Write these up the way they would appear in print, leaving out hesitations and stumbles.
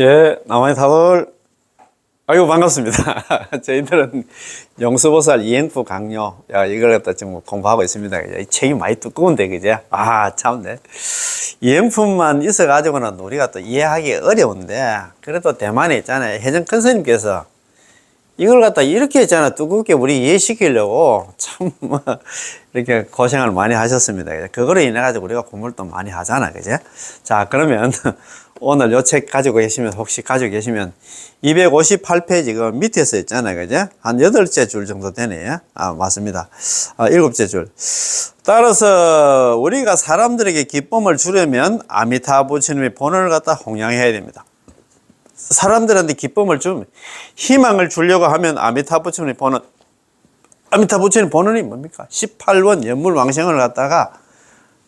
예, 남한의 타돌. 아이고, 반갑습니다. 저희들은 영수보살 이행프 강요, 야, 이걸 갖다 지금 공부하고 있습니다. 이 책이 많이 두꺼운데, 그죠? 아, 참네. 이행품만 있어가지고는 우리가 또 이해하기 어려운데, 그래도 대만에 있잖아요. 혜정 큰 스님께서 이걸 갖다 이렇게 있잖아. 두껍게 우리 이해시키려고 참, 이렇게 고생을 많이 하셨습니다. 그거로 인해가지고 우리가 공부를 또 많이 하잖아. 그죠? 자, 그러면 오늘 요 책 가지고 계시면, 혹시 가지고 계시면 258페이지 그 밑에 써 있잖아요. 그죠? 한 8째 줄 정도 되네요. 아, 맞습니다. 7째 줄. 따라서 우리가 사람들에게 기쁨을 주려면 아미타 부처님의 본원을 갖다 홍양해야 됩니다. 사람들한테 기쁨을 주면, 희망을 주려고 하면 아미타 부처님의 본원, 아미타 부처님의 본원이 뭡니까? 18원 연물왕생을 갖다가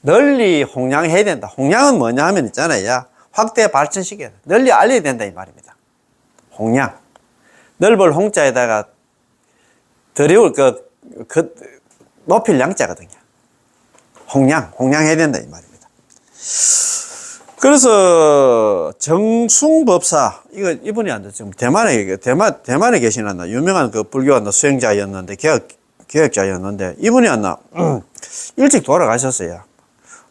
널리 홍양해야 된다. 홍양은 뭐냐 하면 있잖아요. 확대 발전시켜야 돼. 널리 알려야 된다 이 말입니다. 홍양. 넓을 홍자에다가 드리울 높일 양자거든요. 홍양해야 된다 이 말입니다. 그래서 정숭법사, 이분이 지금 대만에 계시는 유명한 그 불교 수행자였는데, 개혁자였는데, 이분이 일찍 돌아가셨어요.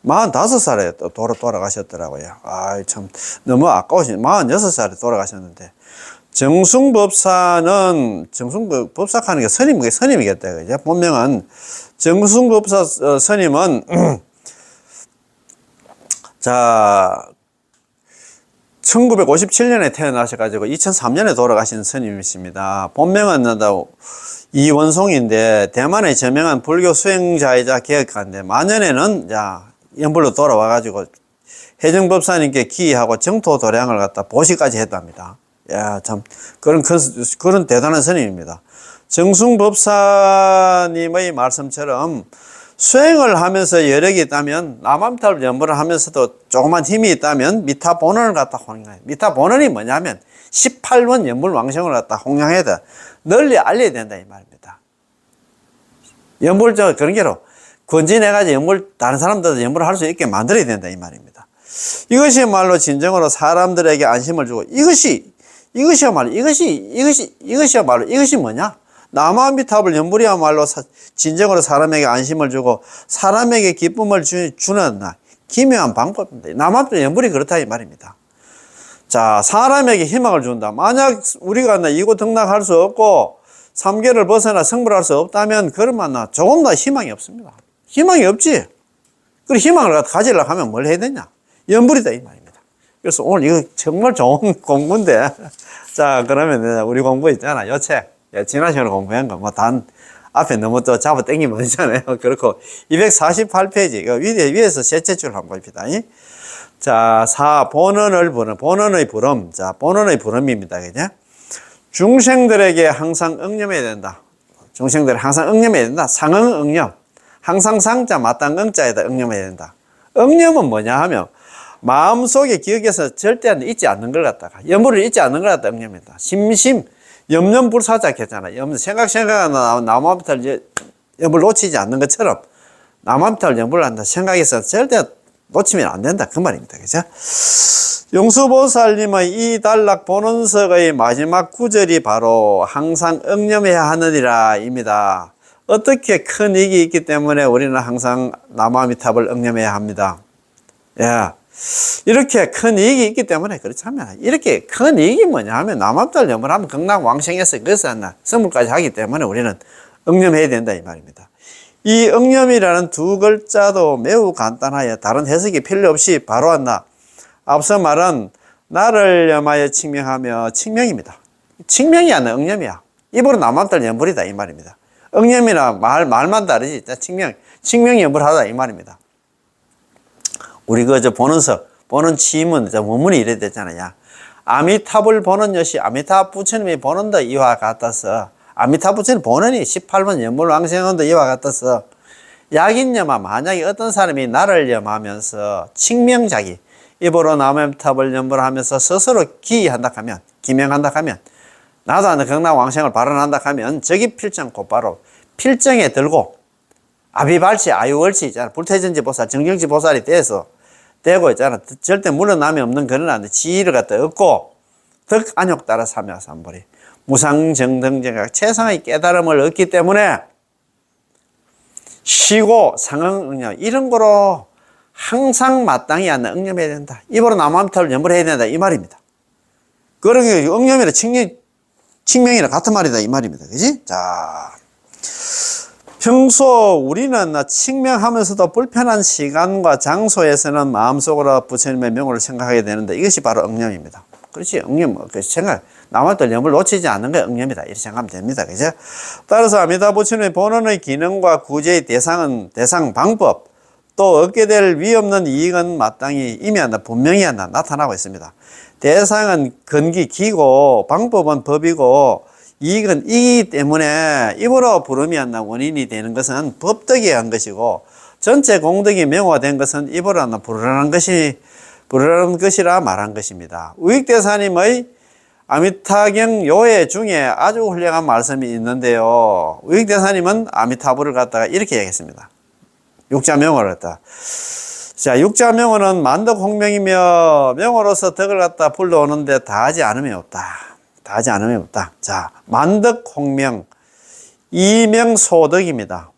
45살에 또 돌아가셨더라고요. 아, 참, 너무 아까우시네. 46살에 돌아가셨는데, 정숭법사는, 법사하는 게 스님이겠다. 그죠? 본명은, 정숭법사 스님은, 자, 1957년에 태어나셔가지고 2003년에 돌아가신 스님이십니다. 본명은 이원송인데, 대만의 저명한 불교 수행자이자 개혁가인데, 만년에는 연불로 돌아와가지고 혜정법사님께 기이하고 정토 도량을 갖다 보시까지 했답니다. 야, 참, 그런 대단한 스님입니다. 정숭법사님의 말씀처럼 수행을 하면서 여력이 있다면, 남암탑 연불을 하면서도 조그만 힘이 있다면 미타 본원을 갖다 홍양해야 돼. 미타 본원이 뭐냐면 18원 연불 왕생을 갖다 홍양해야 돼. 널리 알려야 된다 이 말입니다. 연불 그런 게로 권진해가지고 다른 사람들도 연불을 할 수 있게 만들어야 된다 이 말입니다. 이것이야말로 진정으로 사람들에게 안심을 주고, 이것이야말로 이것이 뭐냐? 남아미탑을 연불이야말로 진정으로 사람에게 안심을 주고 사람에게 기쁨을 주는 기묘한 방법입니다. 남아미탑 연불이 그렇다 이 말입니다. 자, 사람에게 희망을 준다. 만약 우리가 이곳 등락할 수 없고 3계를 벗어나 성불할 수 없다면 그러면 조금 더 희망이 없습니다. 희망이 없지. 그리고 희망을 가지려고 하면 뭘 해야 되냐? 연불이다 이 말입니다. 그래서 오늘 이거 정말 좋은 공부인데, 자, 그러면 우리 공부 있잖아. 요 책. 지난 시간에 공부한 거, 앞에 너무 또 잡아 당기면 되잖아요. 그렇고, 248페이지, 위에서 셋째 줄 한번 봅시다. 자, 본원의 부름. 자, 본원의 부름입니다. 그죠? 중생들에게 항상 응념해야 된다. 중생들에게 항상 응념해야 된다. 상응 응념. 항상 상자, 마땅 응자에다 응념해야 된다. 응념은 뭐냐 하면, 마음속에 기억에서 절대 잊지 않는 걸 갖다가, 염불을 잊지 않는 걸 갖다가 응념한다. 심심, 염려불사작 했잖아. 생각하나 남아미탈 염불 놓치지 않는 것처럼 남아미탈 염불을 한다. 생각해서 절대 놓치면 안 된다. 그 말입니다. 그죠? 용수보살님의 이 단락 본원석의 마지막 구절이 바로 항상 응념해야 하느니라 입니다. 어떻게 큰 이익이 있기 때문에 우리는 항상 남아미탑을 응념해야 합니다. 예. 이렇게 큰 이익이 있기 때문에 그렇잖아요. 이렇게 큰 이익이 뭐냐 하면 남암달 염불하면 극락왕생해서 그것을 성불까지 하기 때문에 우리는 응념해야 된다 이 말입니다. 이 응념이라는 두 글자도 매우 간단하여 다른 해석이 필요 없이 바로 앞서 말한 나를 염하여 칭명하며 칭명입니다. 칭명이 아니라 응념이야. 입으로 남암달 염불이다 이 말입니다. 응념이나 말만 다르지 칭명이 염불하다 이 말입니다. 우리 보는 치문, 원문이 이래 됐잖아요. 아미탑을 보는 것이 아미타 부처님이 보는다 이와 같아서, 아미타 부처님 보는이 18번 연불왕생원도 이와 같아서, 약인염아, 만약에 어떤 사람이 나를 염하면서 칭명자기, 입으로 남아미탑을 연불하면서 스스로 기한다 하면, 기명한다 하면, 나도 극락왕생을 발언한다 하면, 저기 필정 곧바로 필정에 들고, 아비발치, 아유월치 있잖아. 불태전지 보살, 정경지 보살이 되고 있잖아. 절대 물러남이 없는 그런 지위를 갖다 얻고, 덕안욕 따라 삼야 삼보리. 무상정등정각 최상의 깨달음을 얻기 때문에 쉬고 상응응념 이런 거로 항상 마땅히 않는 응념해야 된다. 입으로 남함탈을 염불해야 된다. 이 말입니다. 그런 게 응념이라 칙명이라 같은 말이다. 이 말입니다. 그지? 자. 평소 우리는 칙명하면서도 불편한 시간과 장소에서는 마음속으로 부처님의 명호를 생각하게 되는데 이것이 바로 응념입니다. 그렇지. 응념, 생각, 남한테 염을 놓치지 않는 게 응념이다. 이렇게 생각하면 됩니다. 그죠? 따라서 아미타 부처님의 본원의 기능과 구제의 대상 방법, 또 얻게 될 위없는 이익은 마땅히 이미 분명히 나타나고 있습니다. 대상은 근기, 기고, 방법은 법이고, 이익은 이기 때문에 입으로 부름이 원인이 되는 것은 법덕에 한 것이고, 전체 공덕이 명호화된 것은 입으로 부르라는 것이라 말한 것입니다. 우익대사님의 아미타경 요해 중에 아주 훌륭한 말씀이 있는데요. 우익대사님은 아미타불을 갖다가 이렇게 얘기했습니다. 육자명호를 갖다. 자, 육자명호는 만덕홍명이며 명호로서 덕을 갖다 불러오는데 다하지 않음이 없다. 다하지 않음이 없다. 자, 만덕홍명 이명소덕입니다.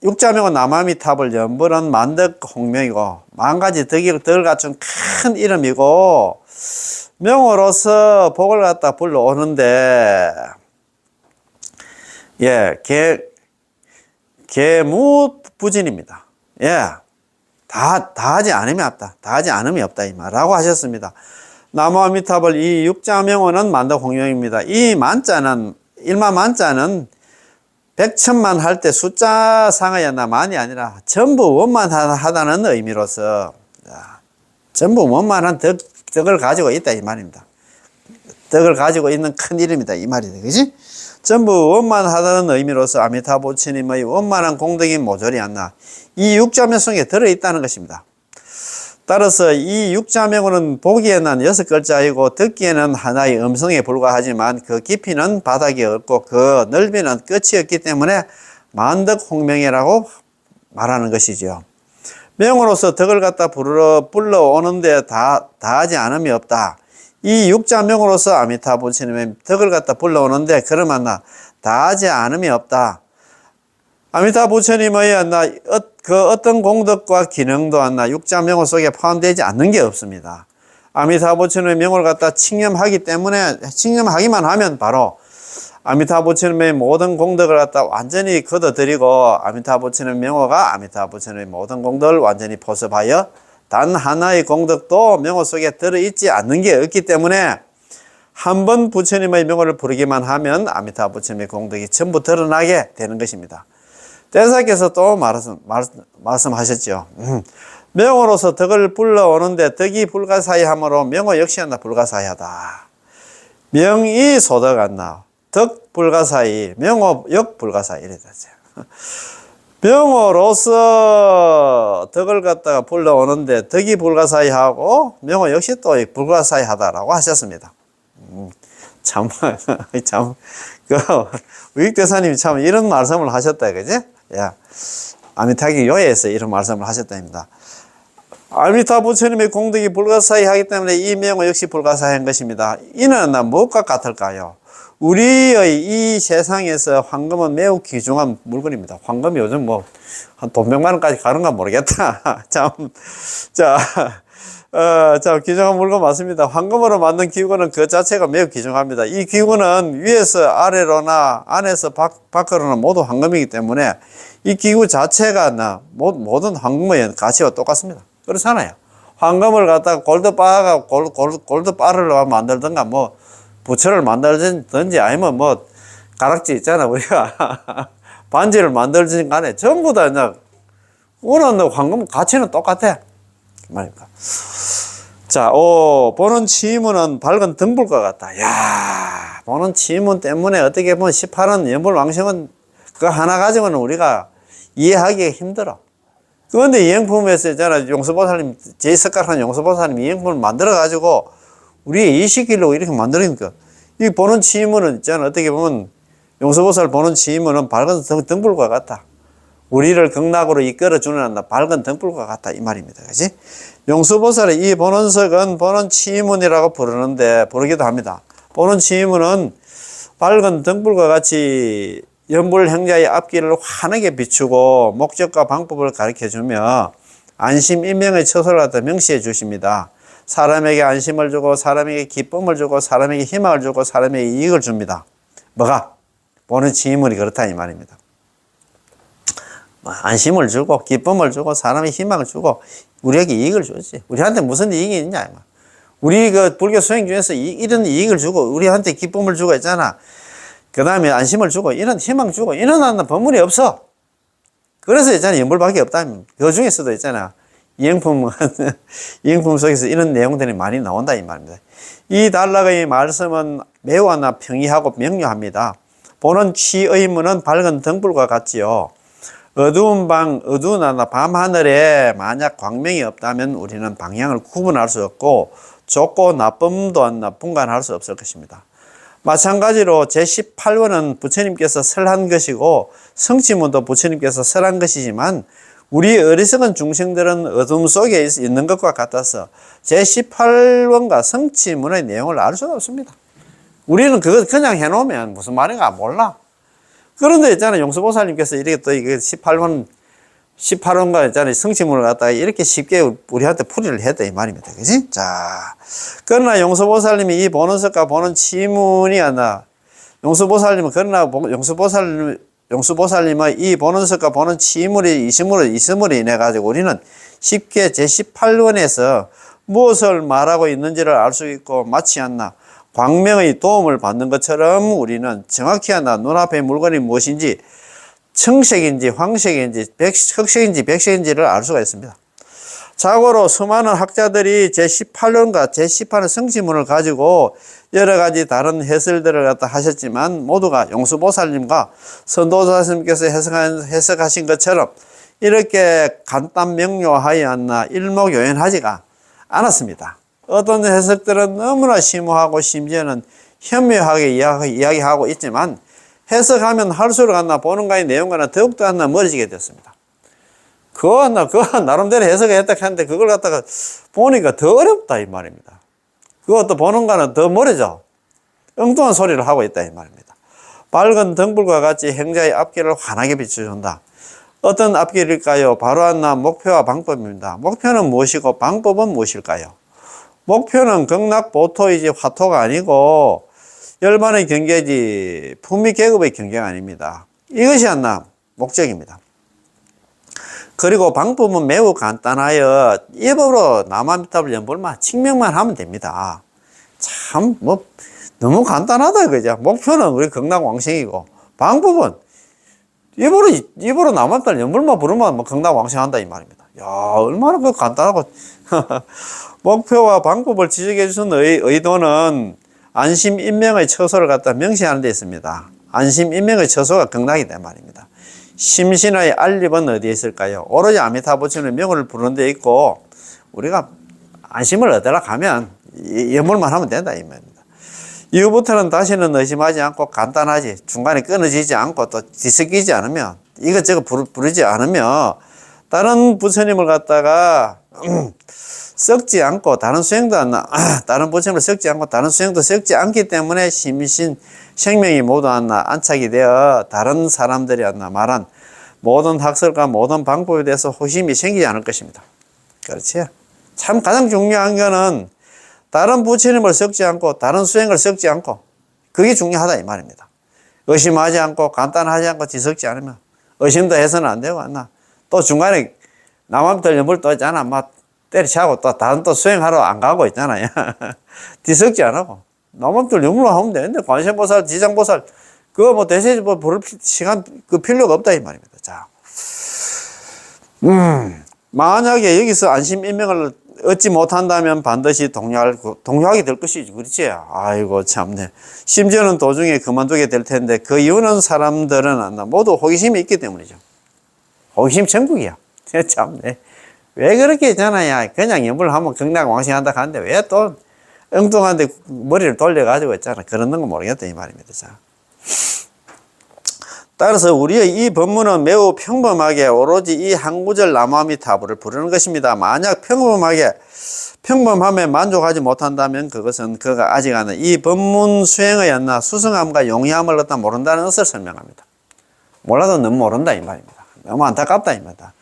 육자명호 남아미탑을 연불한 만덕홍명이고 만가지 덕을 갖춘 큰 이름이고 명호로서 복을 갖다 불러오는데 개무부진입니다. 다하지 않음이 없다. 다하지 않음이 없다. 이 말라고 하셨습니다. 나무아미탑을 이 육자명호는 만덕홍명입니다. 이 만자는, 일마 만자는 백천만 할 때 숫자상하였나 만이 아니라 전부 원만하다는 의미로서 전부 원만한 덕을 가지고 있다. 이 말입니다. 덕을 가지고 있는 큰 이름이다. 이 말이다. 그지? 전부 원만하다는 의미로서 아미타 부처님의 원만한 공덕이 모조리 않나 이 육자명 속에 들어있다는 것입니다. 따라서 이 육자명호는 보기에는 6글자이고 듣기에는 하나의 음성에 불과하지만 그 깊이는 바닥이 없고 그 넓이는 끝이 없기 때문에 만덕홍명이라고 말하는 것이죠. 명으로서 덕을 갖다 불러오는데 다하지 않음이 없다. 이 육자명으로서 아미타 부처님의 덕을 갖다 불러오는데 그러면 다하지 않음이 없다. 아미타 부처님의 그 어떤 공덕과 기능도 육자명호 속에 포함되지 않는 게 없습니다. 아미타 부처님의 명호를 갖다 칭념하기 때문에 칭념하기만 하면 바로 아미타 부처님의 모든 공덕을 갖다 완전히 걷어들이고 아미타 부처님의 명호가 아미타 부처님의 모든 공덕을 완전히 포섭하여 단 하나의 공덕도 명호 속에 들어있지 않는 게 없기 때문에 한 번 부처님의 명호를 부르기만 하면 아미타 부처님의 공덕이 전부 드러나게 되는 것입니다. 대사께서 또 말씀하셨죠. 명호로서 덕을 불러오는데 덕이 불가사의하므로 명호 역시 불가사의하다. 명이 소덕한나 덕 불가사의 명호 역 불가사의 이랬다. 명호로서 덕을 갖다가 불러오는데 덕이 불가사의하고 명호 역시 또 불가사의하다라고 하셨습니다. 우익대사님이 참 이런 말씀을 하셨다, 그지? 아미타경 요해에서 이런 말씀을 하셨다입니다. 아미타 부처님의 공덕이 불가사의하기 때문에 이 명호 역시 불가사의한 것입니다. 이는 무엇과 같을까요? 우리의 이 세상에서 황금은 매우 귀중한 물건입니다. 황금이 요즘 한 돈 100만 원까지 가는가 모르겠다. 참 귀중한 물건 맞습니다. 황금으로 만든 기구는 그 자체가 매우 귀중합니다. 이 기구는 위에서 아래로나 안에서 밖으로나 모두 황금이기 때문에 이 기구 자체가 모든 황금의 가치와 똑같습니다. 그렇잖아요. 황금을 갖다가 골드바가 골드바를 만들든가 부처를 만들든지 아니면 가락지 있잖아. 우리가 반지를 만들든지 간에 전부 다 오는 황금 가치는 똑같아. 말입니다. 자, 보는 치문은 밝은 등불과 같다. 보는 치문 때문에 어떻게 보면 18원 연불왕성은 그 하나 가지고는 우리가 이해하기 힘들어. 그런데 이행품에서 있잖아. 용서보살님, 제2석가라는 용서보살님 이행품을 만들어가지고 우리의 이식길로 이렇게 만들으니까 이 보는 치문은 있잖아. 어떻게 보면 용서보살 보는 치문은 밝은 등불과 같다. 우리를 극락으로 이끌어주는 밝은 등불과 같다 이 말입니다. 그지? 용수보살의 이 본원석은 본원치문이라고 부르기도 합니다. 본원치문은 밝은 등불과 같이 연불행자의 앞길을 환하게 비추고 목적과 방법을 가르쳐주며 안심인명의 처소를 갖다 명시해 주십니다. 사람에게 안심을 주고 사람에게 기쁨을 주고 사람에게 희망을 주고 사람에게 이익을 줍니다. 뭐가? 본원치문이 그렇다 이 말입니다. 안심을 주고 기쁨을 주고 사람에게 희망을 주고 우리에게 이익을 주지. 우리한테 무슨 이익이 있냐. 우리 그 불교 수행 중에서 이런 이익을 주고 우리한테 기쁨을 주고 있잖아. 그 다음에 안심을 주고 이런 희망 주고 이런 법문이 없어. 그래서 있잖아. 연불밖에 없다. 그 중에서도 있잖아. 이행품 속에서 이런 내용들이 많이 나온다 이 말입니다. 이 단락의 말씀은 매우 평이하고 명료합니다. 보는 취의문은 밝은 등불과 같지요. 어두운 밤하늘에 만약 광명이 없다면 우리는 방향을 구분할 수 없고 좋고 나쁨도 분간할 수 없을 것입니다. 마찬가지로 제18원은 부처님께서 설한 것이고 성취문도 부처님께서 설한 것이지만 우리 어리석은 중생들은 어둠 속에 있는 것과 같아서 제18원과 성취문의 내용을 알 수가 없습니다. 우리는 그거 그냥 해놓으면 무슨 말인가 몰라. 그런데 있잖아요. 용수보살님께서 이렇게 또 이게 18원과 있잖아요. 성취문을 갖다가 이렇게 쉽게 우리한테 풀이를 했다 이 말입니다. 그지? 자. 그러나 용수보살님이 이 본원석과 본원치문이 용수보살님은 용수보살님의 이 본원석과 본원치문이 있음으로 인해 가지고 우리는 쉽게 제18원에서 무엇을 말하고 있는지를 알 수 있고 마치 광명의 도움을 받는 것처럼 우리는 정확히 눈앞의 물건이 무엇인지 청색인지 황색인지 흑색인지 백색인지를 알 수가 있습니다. 자고로 수많은 학자들이 제18원과 제18원 성취문을 가지고 여러 가지 다른 해설들을 갖다 하셨지만 모두가 용수보살님과 선도사님께서 해석하신 것처럼 이렇게 간단 명료하여 일목요연하지가 않았습니다. 어떤 해석들은 너무나 심오하고 심지어는 현묘하게 이야기하고 있지만 해석하면 할수록 보는가의 내용과는 더욱더 멀어지게 됐습니다. 그거 나름대로 해석을 했다 하는데 그걸 갖다가 보니까 더 어렵다 이 말입니다. 그것도 보는가는 더 멀어져. 엉뚱한 소리를 하고 있다 이 말입니다. 밝은 등불과 같이 행자의 앞길을 환하게 비춰준다. 어떤 앞길일까요? 바로 목표와 방법입니다. 목표는 무엇이고 방법은 무엇일까요? 목표는 극락보토이지 화토가 아니고 열반의 경계지 품위계급의 경계가 아닙니다. 이것이 목적입니다. 그리고 방법은 매우 간단하여 이 법으로 남아미탑을 연불만 칭명만 하면 됩니다. 참 너무 간단하다 그죠? 목표는 우리 극락왕생이고 방법은 입으로 남아미탑을 연불만 부르면 극락왕생한다 이 말입니다. 야 얼마나 간단하고 목표와 방법을 지적해 주신 의도는 안심인명의 처소를 갖다 명시하는 데 있습니다. 안심인명의 처소가 극락이다 말입니다. 심신의 안립은 어디에 있을까요? 오로지 아미타부처님의 명을 부르는 데 있고 우리가 안심을 얻으러 가면 연물만 하면 된다 이 말입니다. 이후부터는 다시는 의심하지 않고 간단하지 중간에 끊어지지 않고 또 뒤섞이지 않으면 이것저것 부르지 않으면 다른 부처님을 갖다가 썩지 않고 다른 수행도 다른 부처님을 썩지 않고 다른 수행도 썩지 않기 때문에 심신 생명이 모두 안착이 되어 다른 사람들이 말한 모든 학설과 모든 방법에 대해서 호심이 생기지 않을 것입니다. 그렇지? 참 가장 중요한 거는 다른 부처님을 썩지 않고 다른 수행을 썩지 않고 그게 중요하다 이 말입니다. 의심하지 않고 간단하지 않고 뒤섞지 않으면 의심도 해서는 안 되고 또 중간에 남한들 연불 또 있잖아 때려치고 또 다른 또 수행하러 안 가고 있잖아요. 뒤섞지 않고 남한들 연불로 하면 되는데 관세음보살 지장보살 그거 대세지 부를 시간 필요가 없다 이 말입니다. 자, 만약에 여기서 안심인명을 얻지 못한다면 반드시 동요하게 될 것이지 그렇지? 아이고 참네. 심지어는 도중에 그만두게 될 텐데 그 이유는 사람들은 모두 호기심이 있기 때문이죠. 호기심 천국이야. 참네. 왜 그렇게 있잖아요. 그냥 연불을 하면 극락왕생한다 하는데 왜 또 엉뚱한데 머리를 돌려가지고 있잖아. 그러는 거 모르겠다 이 말입니다. 자. 따라서 우리의 이 법문은 매우 평범하게 오로지 이 한 구절 나무아미타불을 부르는 것입니다. 만약 평범함에 만족하지 못한다면 그것은 그가 아직 하는 이 법문 수행의 수승함과 용이함을 갖다 모른다는 것을 설명합니다. 몰라도 너무 모른다 이 말입니다. 너무 안타깝다 이 말이다.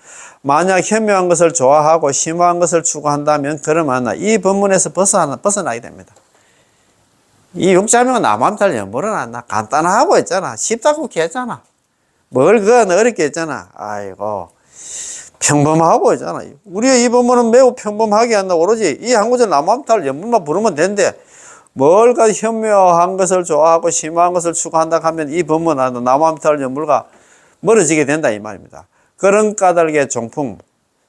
만약 현묘한 것을 좋아하고 심오한 것을 추구한다면 그러면 이 법문에서 벗어나게 됩니다. 이 육자명은 나무아미타불 연불은 간단하고 있잖아. 쉽다고 했잖아. 뭘 그건 어렵게 했잖아. 아이고 평범하고 있잖아. 우리의 이 법문은 매우 평범하게 한다. 오로지 이 한 구절 나무아미타불 연불만 부르면 되는데 뭘까 현묘한 것을 좋아하고 심오한 것을 추구한다 하면 이 법문은 나무아미타불 연불과 멀어지게 된다 이 말입니다. 그런 까닭의 종품,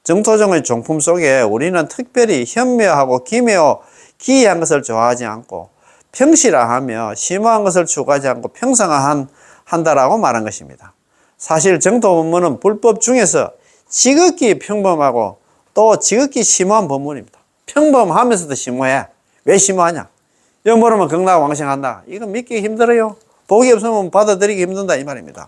정토종의 종품 속에 우리는 특별히 현묘하고 기이한 것을 좋아하지 않고 평실화하며 심오한 것을 추구하지 않고 평상화한다라고 말한 것입니다. 사실 정토 법문은 불법 중에서 지극히 평범하고 또 지극히 심오한 법문입니다. 평범하면서도 심오해. 왜 심오하냐? 영모르면 극락왕생한다. 이거 믿기 힘들어요. 복이 없으면 받아들이기 힘든다 이 말입니다.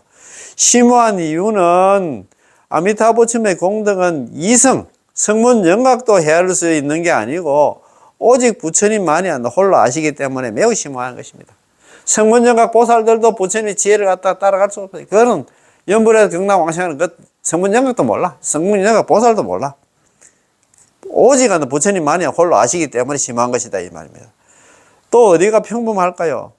심오한 이유는 아미타부침의 공덕은 이성, 성문 영각도 헤아릴 수 있는 게 아니고 오직 부처님만이 홀로 아시기 때문에 매우 심오한 것입니다. 성문 영각 보살들도 부처님의 지혜를 갖다 따라갈 수 없어요. 그거는 연불에서 극락왕생하는 그 성문 영각도 몰라. 성문 영각 보살도 몰라. 오직 부처님만이 홀로 아시기 때문에 심오한 것이다 이 말입니다. 또 어디가 평범할까요?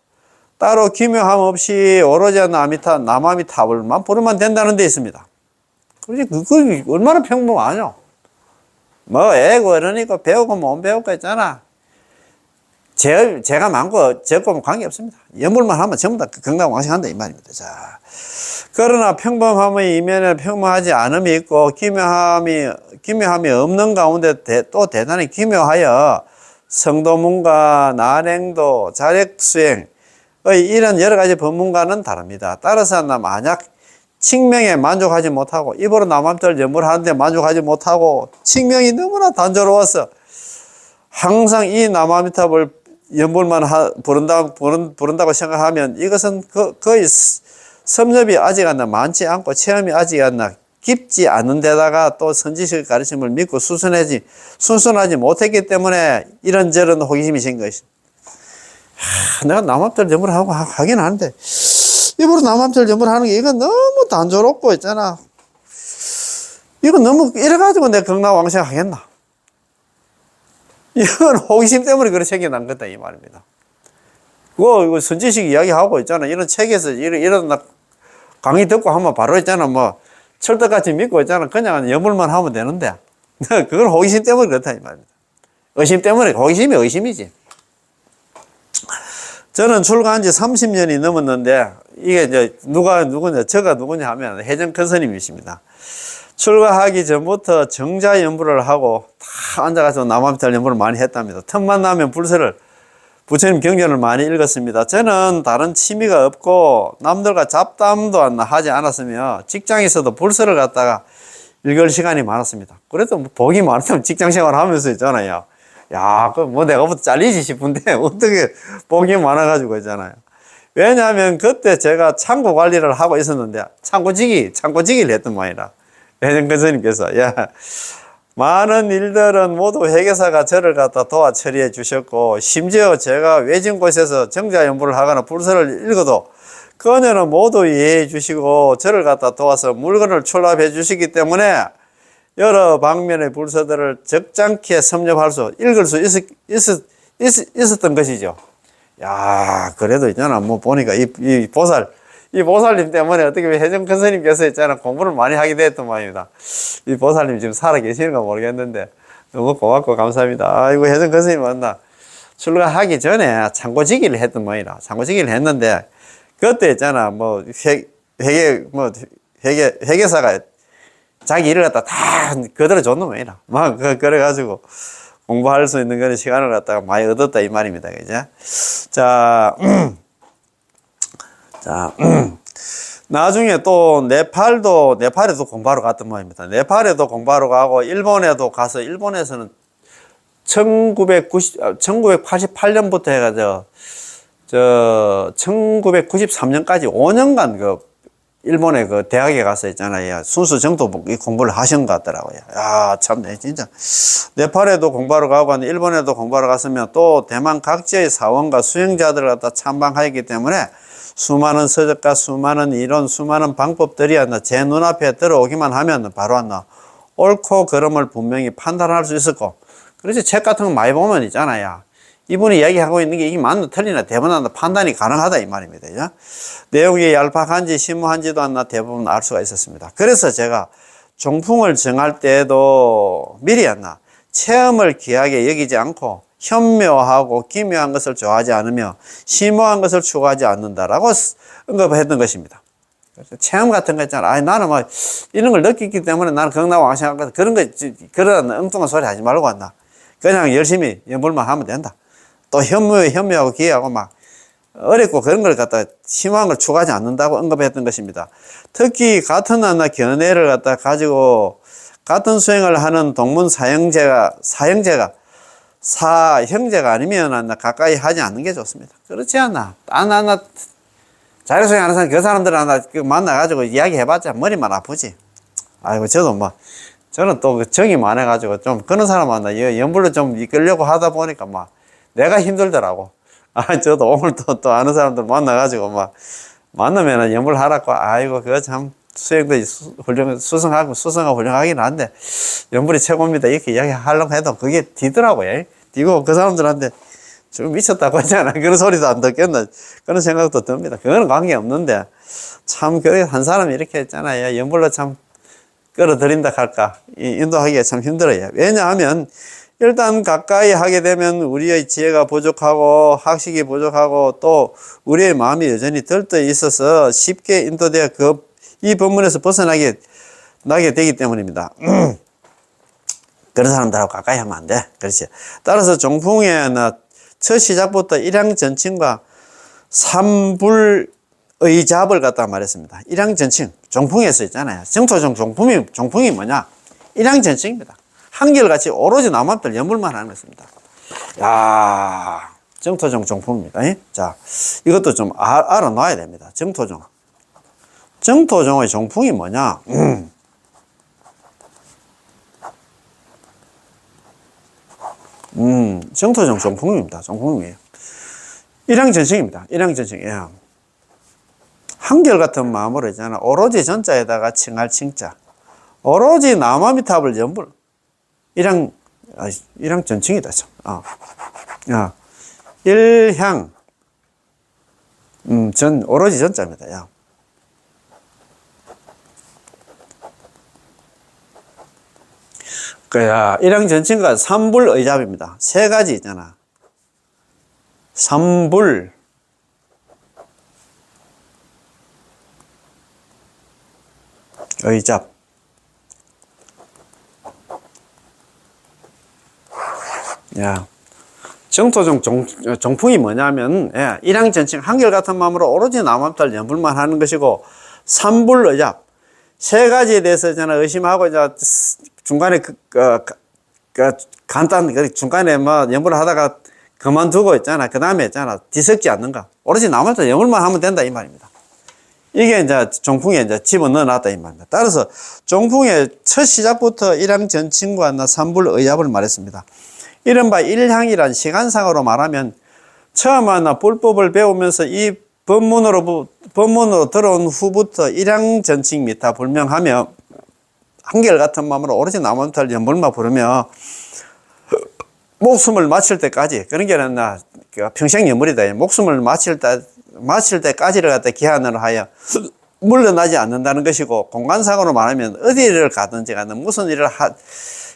따로 기묘함 없이 오로지 나무아미타불만 부르면 된다는 데 있습니다. 그게 얼마나 평범하냐? 뭐 애고 어른이고 배우고 못 배우고 있잖아. 제가 많고 적고 관계없습니다. 연불만 하면 전부 다 극락왕생한다 이 말입니다. 자, 그러나 평범함의 이면에 평범하지 않음이 있고 기묘함이 없는 가운데 또 대단히 기묘하여 성도문과 난행도, 자력수행의 이런 여러 가지 법문과는 다릅니다. 따라서 만약 칭명에 만족하지 못하고 입으로 나무아미타불 연불하는데 만족하지 못하고 칭명이 너무나 단조로워서 항상 이 나무아미타불 연불만 부른다고 생각하면 이것은 거의 섭렵이 아직 많지 않고 체험이 아직 깊지 않은 데다가 또 선지식 가르침을 믿고 순순하지 못했기 때문에 이런저런 호기심이 생긴 것이. 내가 나무아미타불 연불하고 하긴 하는데 입으로 나무아미타불 연불하는 게 이건 너무 단조롭고 있잖아. 이거 너무 이래가지고 내가 극락왕생 하겠나? 이건 호기심 때문에 그렇게 생겨난 거다 이 말입니다. 이거 선지식 이야기하고 있잖아. 이런 책에서 이런 강의 듣고 하면 바로 있잖아. 뭐 철떡같이 믿고 있잖아. 그냥 연불만 하면 되는데 그건 호기심 때문에 그렇다 이 말입니다. 의심 때문에. 호기심이 의심이지. 저는 출가한 지 30년이 넘었는데 이게 이제 저가 누구냐 하면 해정 큰 스님이십니다. 출가하기 전부터 정자 연불을 하고 다 앉아가서 나무아미타불 연불을 많이 했답니다. 틈만 나면 부처님 경전을 많이 읽었습니다. 저는 다른 취미가 없고 남들과 잡담도 하지 않았으며 직장에서도 불서를 갖다가 읽을 시간이 많았습니다. 그래도 복이 많으면 직장 생활 하면서 있잖아요. 야, 내가부터 잘리지 싶은데 어떻게 복이 많아가지고 있잖아요. 왜냐하면 그때 제가 창고 관리를 하고 있었는데 창고지기를 했던 모양이라. 해정 스님께서 야, 많은 일들은 모두 회계사가 저를 갖다 도와 처리해 주셨고 심지어 제가 외진 곳에서 정자 연불을 하거나 불서를 읽어도 그녀는 모두 이해해 주시고 저를 갖다 도와서 물건을 출납해 주시기 때문에 여러 방면의 불서들을 적잖게 섭렵할 읽을 수 있었던 것이죠. 야, 그래도 있잖아. 보니까 이 보살님 때문에 어떻게 해정 큰 스님께서 있잖아. 공부를 많이 하게 됐던 모양입니다. 이 보살님 지금 살아 계시는가 모르겠는데 너무 고맙고 감사합니다. 아이고, 해정 큰 스님 만나. 출가하기 전에 창고지기를 했던 모양이라. 창고지기를 했는데 그때 있잖아. 회계사가 자기 일을 갖다 다 그대로 줬는 모양이라. 그래가지고 공부할 수 있는 그런 시간을 갖다가 많이 얻었다 이 말입니다. 그죠? 자, 나중에 또 네팔에도 공부하러 갔던 모양입니다. 네팔에도 공부하러 가고 일본에도 가서 일본에서는 1988년부터 해가지고 1993년까지 5년간 일본의 그 대학에 가서 있잖아요. 순수 정도 공부를 하신 것 같더라고요. 야, 참네, 진짜. 네팔에도 공부하러 가고, 일본에도 공부하러 갔으면 또 대만 각지의 사원과 수행자들을 갖다 참방하기 때문에 수많은 서적과 수많은 이론, 수많은 방법들이 제 눈앞에 들어오기만 하면 바로 옳고 그름을 분명히 판단할 수 있었고, 그래서 책 같은 거 많이 보면 있잖아요. 이분이 얘기하고 있는 게 이게 맞나 틀리나 대부분 판단이 가능하다 이 말입니다. 그죠? 내용이 얄팍한지 심오한지도 대부분 알 수가 있었습니다. 그래서 제가 종풍을 정할 때에도 미리 체험을 귀하게 여기지 않고 현묘하고 기묘한 것을 좋아하지 않으며 심오한 것을 추구하지 않는다라고 언급했던 것입니다. 그래서 체험 같은 거 있잖아. 나는 뭐 이런 걸 느끼기 때문에 나는 극락왕생하거든. 그런 엉뚱한 소리 하지 말고 그냥 열심히 연불만 하면 된다. 또 현묘하고 기하고 어렵고 그런 걸 심한 걸 추구하지 않는다고 언급했던 것입니다. 특히 같은 견해를 가지고 같은 수행을 하는 동문 사형제가 아니면 가까이 하지 않는 게 좋습니다. 그렇지 않나? 자율수행 하는 사람, 그 사람들 만나가지고 이야기해봤자 머리만 아프지. 아이고, 저는 또 정이 많아가지고 좀 그런 사람 연불로 좀 이끌려고 하다 보니까 내가 힘들더라고. 저도 오늘 또 아는 사람들 만나가지고 만나면 연불 하라고. 아이고, 그거 참 수행도 수성하고 훌륭하긴 한데 연불이 최고입니다. 이렇게 이야기하려고 해도 그게 뒤더라고요. 뒤고 그 사람들한테 좀 미쳤다고 하잖아. 그런 소리도 안 듣겠나. 그런 생각도 듭니다. 그거는 관계없는데 참, 한 사람이 이렇게 했잖아요. 연불로 참 끌어들인다 할까. 인도하기가 참 힘들어요. 왜냐하면 일단 가까이 하게 되면 우리의 지혜가 부족하고 학식이 부족하고 또 우리의 마음이 여전히 들떠 있어서 쉽게 인도되어 이 법문에서 벗어나게 되기 때문입니다. 그런 사람들하고 가까이 하면 안 돼. 그렇지. 따라서 종풍의 첫 시작부터 일양전칭과 삼불의 잡을 갖다 말했습니다. 일양전칭, 종풍에서 있잖아요. 정토종 종풍이 뭐냐? 일양전칭입니다. 한결같이 오로지 남한별 연불만 하는 것입니다. 야, 정토종 종품입니다. 자, 이것도 좀 알아놔야 됩니다. 정토종의 종풍이 뭐냐? 정토종 종풍입니다. 종풍이에요. 일양전칭입니다. 일양전칭. 한결같은 마음으로 있잖아. 오로지 전자에다가 칭할 칭자. 오로지 남아미탑을 연불. 일양전칭이다. 일향. 오로지 전자입니다. 일양전칭과 삼불의잡입니다. 세 가지 있잖아. 삼불. 의잡. 정토종 종풍이 뭐냐면, 일양전칭 한결같은 마음으로 오로지 남한달 연불만 하는 것이고, 삼불의잡. 세 가지에 대해서 의심하고, 중간에 중간에 연불을 하다가 그만두고 있잖아. 그 다음에 뒤섞지 않는가. 오로지 남한달 연불만 하면 된다, 이 말입니다. 이게 종풍에 집어넣어 놨다, 이 말입니다. 따라서 종풍의 첫 시작부터 일양전칭과 삼불의잡을 말했습니다. 이른바 일향이란 시간상으로 말하면 처음 불법을 배우면서 이 법문으로 들어온 후부터 일양전칭 미타 불명하며 한결같은 마음으로 오로지 남한달 연불만 부르며 목숨을 마칠 때까지, 그런 게 평생연불이다. 목숨을 마칠 때까지를 기한으로 하여 물러나지 않는다는 것이고, 공간상으로 말하면 어디를 가든지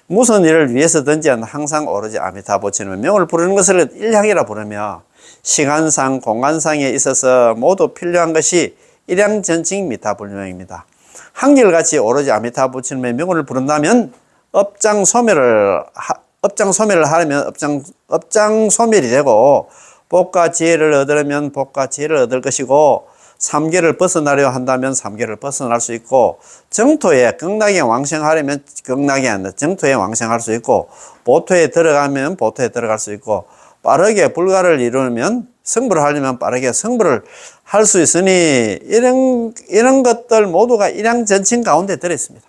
무슨 일을 위해서든지 항상 오로지 아미타부처님의 명을 부르는 것을 일향이라 부르며, 시간상, 공간상에 있어서 모두 필요한 것이 일양전칭 미타불명입니다. 한결같이 오로지 아미타부처님의 명을 부른다면 업장소멸을 하려면 업장소멸이 되고, 복과 지혜를 얻으려면 복과 지혜를 얻을 것이고, 삼계를 벗어나려 한다면 삼계를 벗어날 수 있고, 정토에 극락에 왕생하려면 정토에 왕생할 수 있고, 보토에 들어가면 보토에 들어갈 수 있고, 빠르게 불가를 이루면 성불을 하려면 빠르게 성불을 할 수 있으니 이런 것들 모두가 일양전칭 가운데 들어있습니다.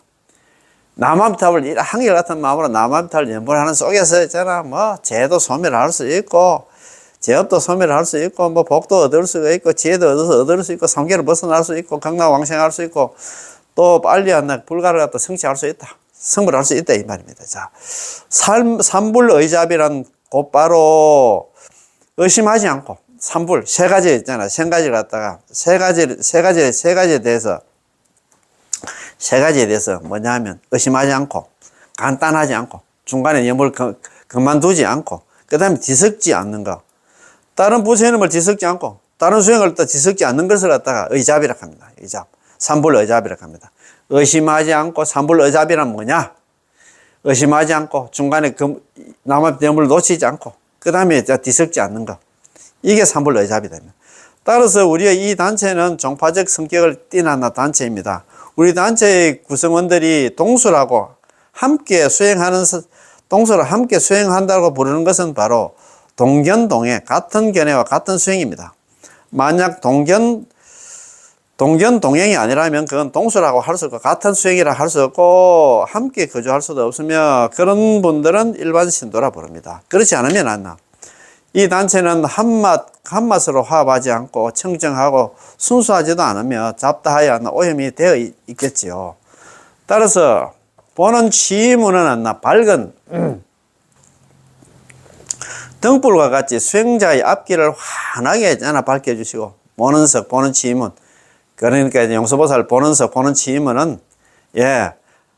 남암탑을 한결같은 마음으로 남암탑을 연불하는 속에서 있잖아. 뭐 죄도 소멸을 할 수 있고 죄업도 소멸을 할 수 있고 뭐 복도 얻을 수 있고 지혜도 얻을 수 있고 삼계를 벗어날 수 있고 강락왕생할 수 있고 또 빨리 한나 불가를 갖다 성취할 수 있다. 성불할 수 있다 이 말입니다. 자, 삼불의잡이란 곧바로 의심하지 않고 삼불 세 가지 있잖아. 세 가지를 갖다가 세 가지에 대해서 뭐냐 하면 의심하지 않고 간단하지 않고 중간에 염을 그만두지 않고 그 다음에 뒤섞지 않는 거. 다른 부처님을 뒤섞지 않고 다른 수행을 또 뒤섞지 않는 것을 갖다가 의잡이라 합니다. 의잡. 삼불의잡이라 합니다. 의심하지 않고 삼불의잡이란 뭐냐? 의심하지 않고 중간에 남의 염을 놓치지 않고 그 다음에 뒤섞지 않는 거. 이게 삼불의잡이다. 따라서 우리의 이 단체는 종파적 성격을 띠는 단체입니다. 우리 단체의 구성원들이 동수라고 함께 동수를 함께 수행한다고 부르는 것은 바로 동견동해, 같은 견해와 같은 수행입니다. 만약 동견동행이 아니라면 그건 동수라고 할 수 없고 같은 수행이라 할 수 없고 함께 거주할 수도 없으며 그런 분들은 일반 신도라 부릅니다. 그렇지 않으면 안 나. 이 단체는 한맛으로 화합하지 않고 청정하고 순수하지도 않으며 잡다하여 오염이 되어 있겠지요. 따라서 보는 취문은 안나 밝은 등불과 같이 수행자의 앞길을 환하게 밝혀주시고 보는 석 보는 취문 그러니까 용서보살 보는 석 보는 취문은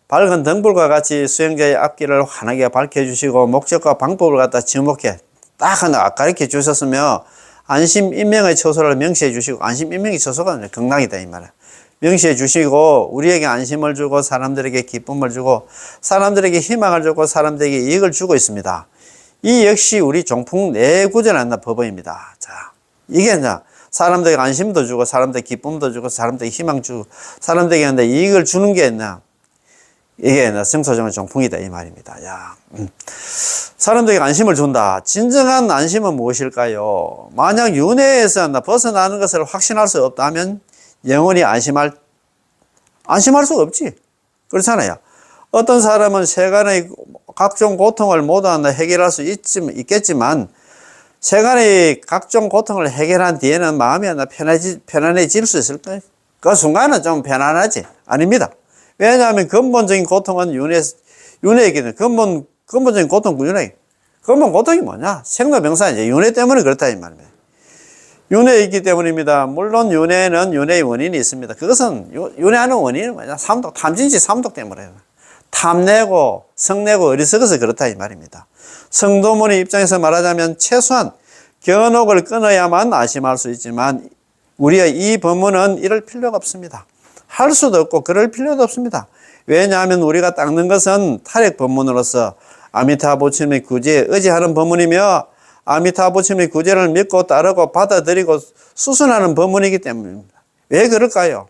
밝은 등불과 같이 수행자의 앞길을 환하게 밝혀주시고 목적과 방법을 갖다 지목해 딱 하나 가르쳐 주셨으며 안심인명의 처소를 명시해 주시고 안심인명의 처소가 극락이다 이 말이야. 명시해 주시고 우리에게 안심을 주고 사람들에게 기쁨을 주고 사람들에게 희망을 주고 사람들에게 이익을 주고 있습니다. 이 역시 우리 종풍 내구전한 법어입니다. 자, 이게 이제 사람들에게 안심도 주고 사람들에게 기쁨도 주고 사람들에게 희망 주고 사람들에게 이익을 주는 게 있나? 이게 성소정의 종풍이다 이 말입니다. 야, 사람들에게 안심을 준다. 진정한 안심은 무엇일까요? 만약 윤회에서 벗어나는 것을 확신할 수 없다면 영원히 안심할 수가 없지. 그렇잖아요. 어떤 사람은 세간의 각종 고통을 모두 해결할 수 있겠지만 세간의 각종 고통을 해결한 뒤에는 마음이 편안해질 수 있을까요? 그 순간은 좀 편안하지. 아닙니다. 왜냐하면 근본적인 고통은 윤회이기 때문에 근본적인 고통은 윤회. 근본 고통이 뭐냐? 생로병사 이제 윤회 때문에 그렇다 이 말입니다. 윤회이기 때문입니다. 물론 윤회는 윤회의 원인이 있습니다. 그것은 윤회하는 원인은 뭐냐? 탐진치 삼독 때문에 탐내고 성내고 어리석어서 그렇다 이 말입니다. 성도문의 입장에서 말하자면 최소한 견옥을 끊어야만 안심할 수 있지만 우리의 이 법문은 이럴 필요가 없습니다. 할 수도 없고 그럴 필요도 없습니다. 왜냐하면 우리가 닦는 것은 탈핵 법문으로서 아미타 부처님의 구제에 의지하는 법문이며 아미타 부처님의 구제를 믿고 따르고 받아들이고 수순하는 법문이기 때문입니다. 왜 그럴까요?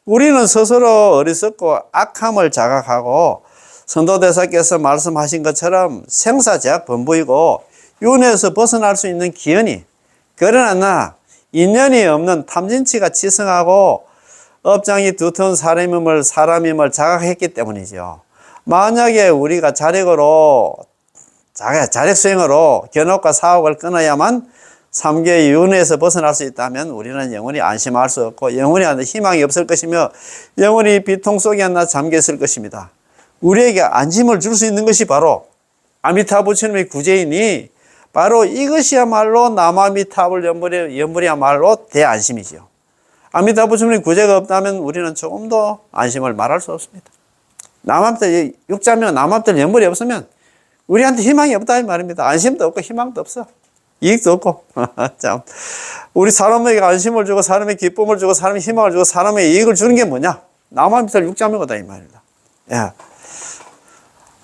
우리는 스스로 어리석고 악함을 자각하고 선도대사께서 말씀하신 것처럼 생사제약 범부이고 윤회에서 벗어날 수 있는 기연이 그러나 인연이 없는 탐진치가 치성하고 업장이 두터운 사람임을 자각했기 때문이죠. 만약에 우리가 자력수행으로 견옥과 사옥을 끊어야만 3개의 윤회에서 벗어날 수 있다면 우리는 영원히 안심할 수 없고 영원히 희망이 없을 것이며 영원히 비통 속에 잠겨 있을 것입니다. 우리에게 안심을 줄 수 있는 것이 바로 아미타 부처님의 구제이니 바로 이것이야말로 남아미타불 연불이야말로 대안심이지요. 아미타 부처님의 구제가 없다면 우리는 조금도 안심을 말할 수 없습니다. 남암들 육자면 남암들 연불이 없으면 우리한테 희망이 없다 이 말입니다. 안심도 없고 희망도 없어. 이익도 없고. 참. 우리 사람에게 안심을 주고 사람에게 기쁨을 주고 사람에게 희망을 주고 사람에게 이익을 주는 게 뭐냐? 남암들 육자명이다 이 말입니다. 예.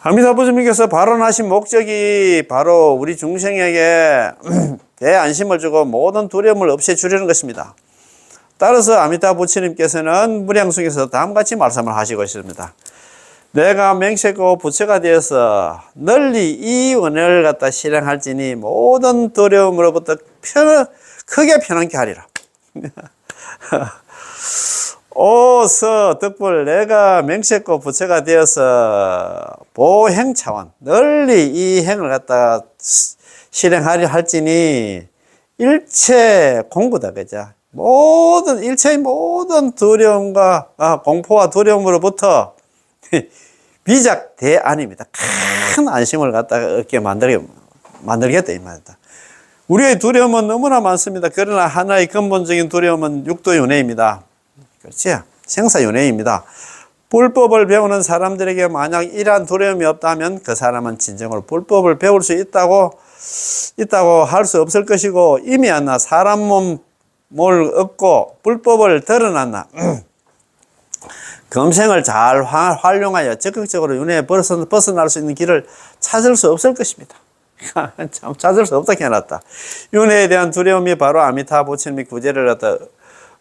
아미타 부처님께서 발언하신 목적이 바로 우리 중생에게 대안심을 주고 모든 두려움을 없애주려는 것입니다. 따라서 아미타 부처님께서는 무량승에서 다음같이 말씀을 하시고 있습니다. 내가 맹세코 부처가 되어서 널리 이 은혜를 갖다 실행할지니 모든 두려움으로부터 크게 편안케 하리라. 오서 덕불 내가 맹세코 부처가 되어서 보행 차원 널리 이 행을 갖다 실행하려 할지니 일체 공부다. 그죠? 일체의 모든 두려움과 공포와 두려움으로부터 비작 대안입니다. 큰 안심을 갖다가 얻게 만들겠다 이 말이다. 우리의 두려움은 너무나 많습니다. 그러나 하나의 근본적인 두려움은 육도윤회입니다. 그렇지? 생사윤회입니다. 불법을 배우는 사람들에게 만약 이러한 두려움이 없다면 그 사람은 진정으로 불법을 배울 수 있다고 할 수 없을 것이고, 이미 안나 사람 몸을 얻고 불법을 드러났나 금생을 잘 활용하여 적극적으로 윤회에 벗어날 수 있는 길을 찾을 수 없을 것입니다. 참 찾을 수 없다 해놨다. 윤회에 대한 두려움이 바로 아미타 부처님의 구제를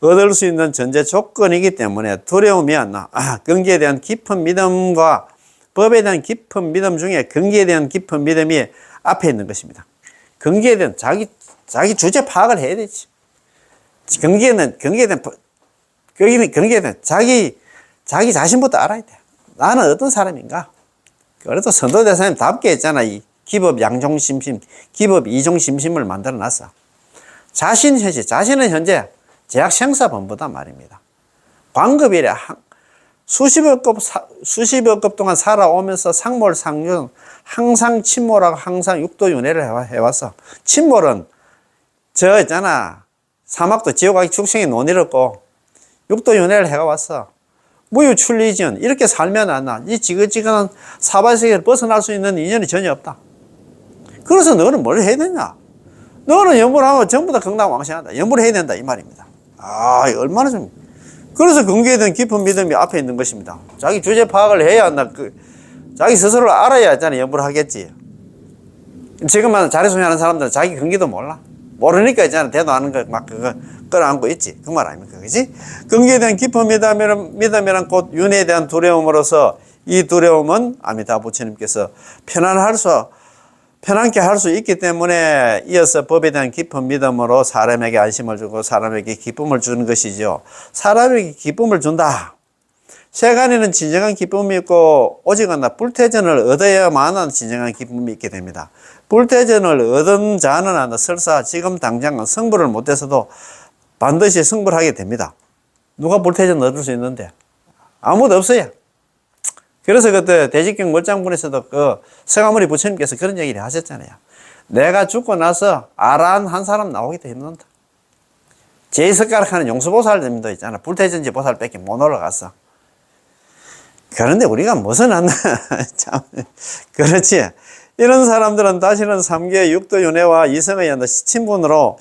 얻을 수 있는 전제 조건이기 때문에 두려움이 안 나. 근기에 대한 깊은 믿음과 법에 대한 깊은 믿음 중에 근기에 대한 깊은 믿음이 앞에 있는 것입니다. 근기에 대한 자기 주제 파악을 해야 되지. 근기에 대한 자기 자신부터 알아야 돼. 나는 어떤 사람인가? 그래도 선도대사님답게 했잖아. 이 기법 양종심심, 기법 이종심심을 만들어 놨어. 자신은 현재 제약 생사범부다 말입니다. 광급일에 수십여 급 동안 살아오면서 상몰상륜, 항상 침몰하고 항상 육도윤회를 해왔어. 침몰은 있잖아. 사막도 지옥하기 축생이 논이었고, 육도윤회를 해왔어. 무유출리지연, 이렇게 살면 안 나. 이 지긋지긋한 사바세계를 벗어날 수 있는 인연이 전혀 없다. 그래서 너는 뭘 해야 되냐? 너는 연불을 하면 전부 다 건강왕생한다. 연불을 해야 된다 이 말입니다. 얼마나 좀. 그래서 근기에 대한 깊은 믿음이 앞에 있는 것입니다. 자기 주제 파악을 해야 한다. 자기 스스로를 알아야 하잖아. 연불을 하겠지. 지금만 자리소개하는 사람들은 자기 근기도 몰라. 모르니까 있잖아. 대도하는 거 막 그거 끌어안고 있지. 그 말 아닙니까? 그지? 근기에 대한 깊은 믿음이란 곧 윤회에 대한 두려움으로서, 이 두려움은 아미타 부처님께서 편안케 할 수 있기 때문에 이어서 법에 대한 깊은 믿음으로 사람에게 안심을 주고 사람에게 기쁨을 주는 것이죠. 사람에게 기쁨을 준다. 세간에는 진정한 기쁨이 있고, 오직은 불태전을 얻어야만 진정한 기쁨이 있게 됩니다. 불태전을 얻은 자는 설사 지금 당장은 성불을 못해서도 반드시 성불을 하게 됩니다. 누가 불태전 얻을 수 있는데? 아무도 없어요. 그래서 그때 대직경 멀장분에서도 성아무리 부처님께서 그런 얘기를 하셨잖아요. 내가 죽고 나서 아란 한 사람 나오기도 힘든다. 제2석가락 하는 용수보살님도 있잖아. 불태전지 보살밖에 못 올라갔어. 그런데 우리가 무슨 안나. 참, 그렇지. 이런 사람들은 다시는 3계 육도윤회와 이성의 신분으로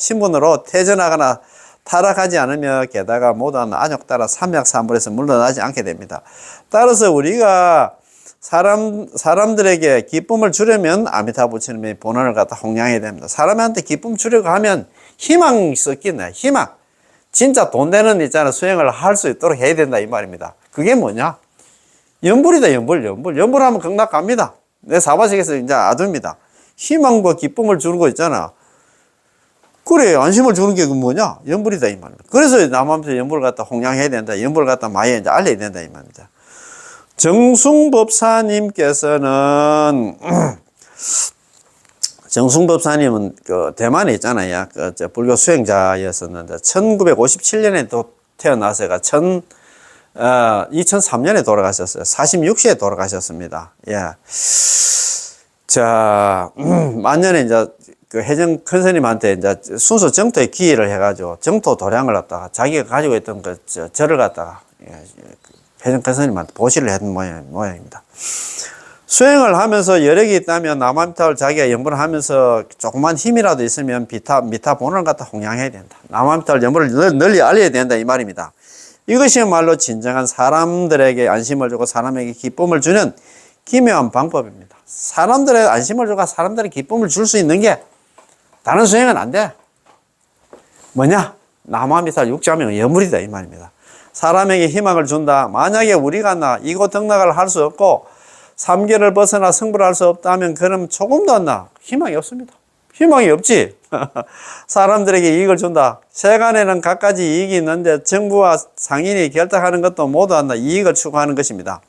퇴전하거나 타락하지 않으며 게다가 모든 안욕 따라 삼약삼불에서 물러나지 않게 됩니다. 따라서 우리가 사람들에게 기쁨을 주려면 아미타 부처님의 본원을 갖다弘扬해야 됩니다. 사람한테 기쁨 주려고 하면 희망이 섞이네. 희망. 진짜 돈 되는 수행을 할 수 있도록 해야 된다 이 말입니다. 그게 뭐냐? 연불이다. 연불하면 극락 갑니다. 내 사바sek에서 이제 아두입니다. 희망과 기쁨을 주는 거 있잖아. 그래, 안심을 주는 게 뭐냐? 연불이다 이 말입니다. 그래서 남한테 연불을 갖다弘揚해야 된다. 연불을 갖다 많이 이제 알려야 된다 이 말입니다. 정숭법사님께서는 정숭법사님은 대만에 있잖아요. 불교 수행자였었는데 1957년에 또 태어나서가 2003년에 돌아가셨어요. 46세에 돌아가셨습니다. 예. 자, 만년에 이제 해정 큰 스님한테 이제 순수 정토에 기회를 해가지고 정토 도량을 갖다가 자기가 가지고 있던 절을 갖다가 해정 큰 스님한테 보시를 했던 모양입니다. 수행을 하면서 여력이 있다면 남아미타를 자기가 연불을 하면서 조그만 힘이라도 있으면 미타 본원을 갖다弘揚해야 된다. 남아미타를 연불을 널리 알려야 된다 이 말입니다. 이것이야말로 진정한 사람들에게 안심을 주고 사람에게 기쁨을 주는 기묘한 방법입니다. 사람들의 안심을 주고 사람들의 기쁨을 줄 수 있는 게 다른 수행은 안 돼. 뭐냐? 남아미타 육자명 여물이다 이 말입니다. 사람에게 희망을 준다. 만약에 우리가 이곳 등락을 할 수 없고 3계를 벗어나 승부를 할 수 없다면 그럼 조금도 희망이 없습니다. 희망이 없지. 사람들에게 이익을 준다. 세간에는 갖가지 이익이 있는데 정부와 상인이 결탁하는 것도 모두 이익을 추구하는 것입니다.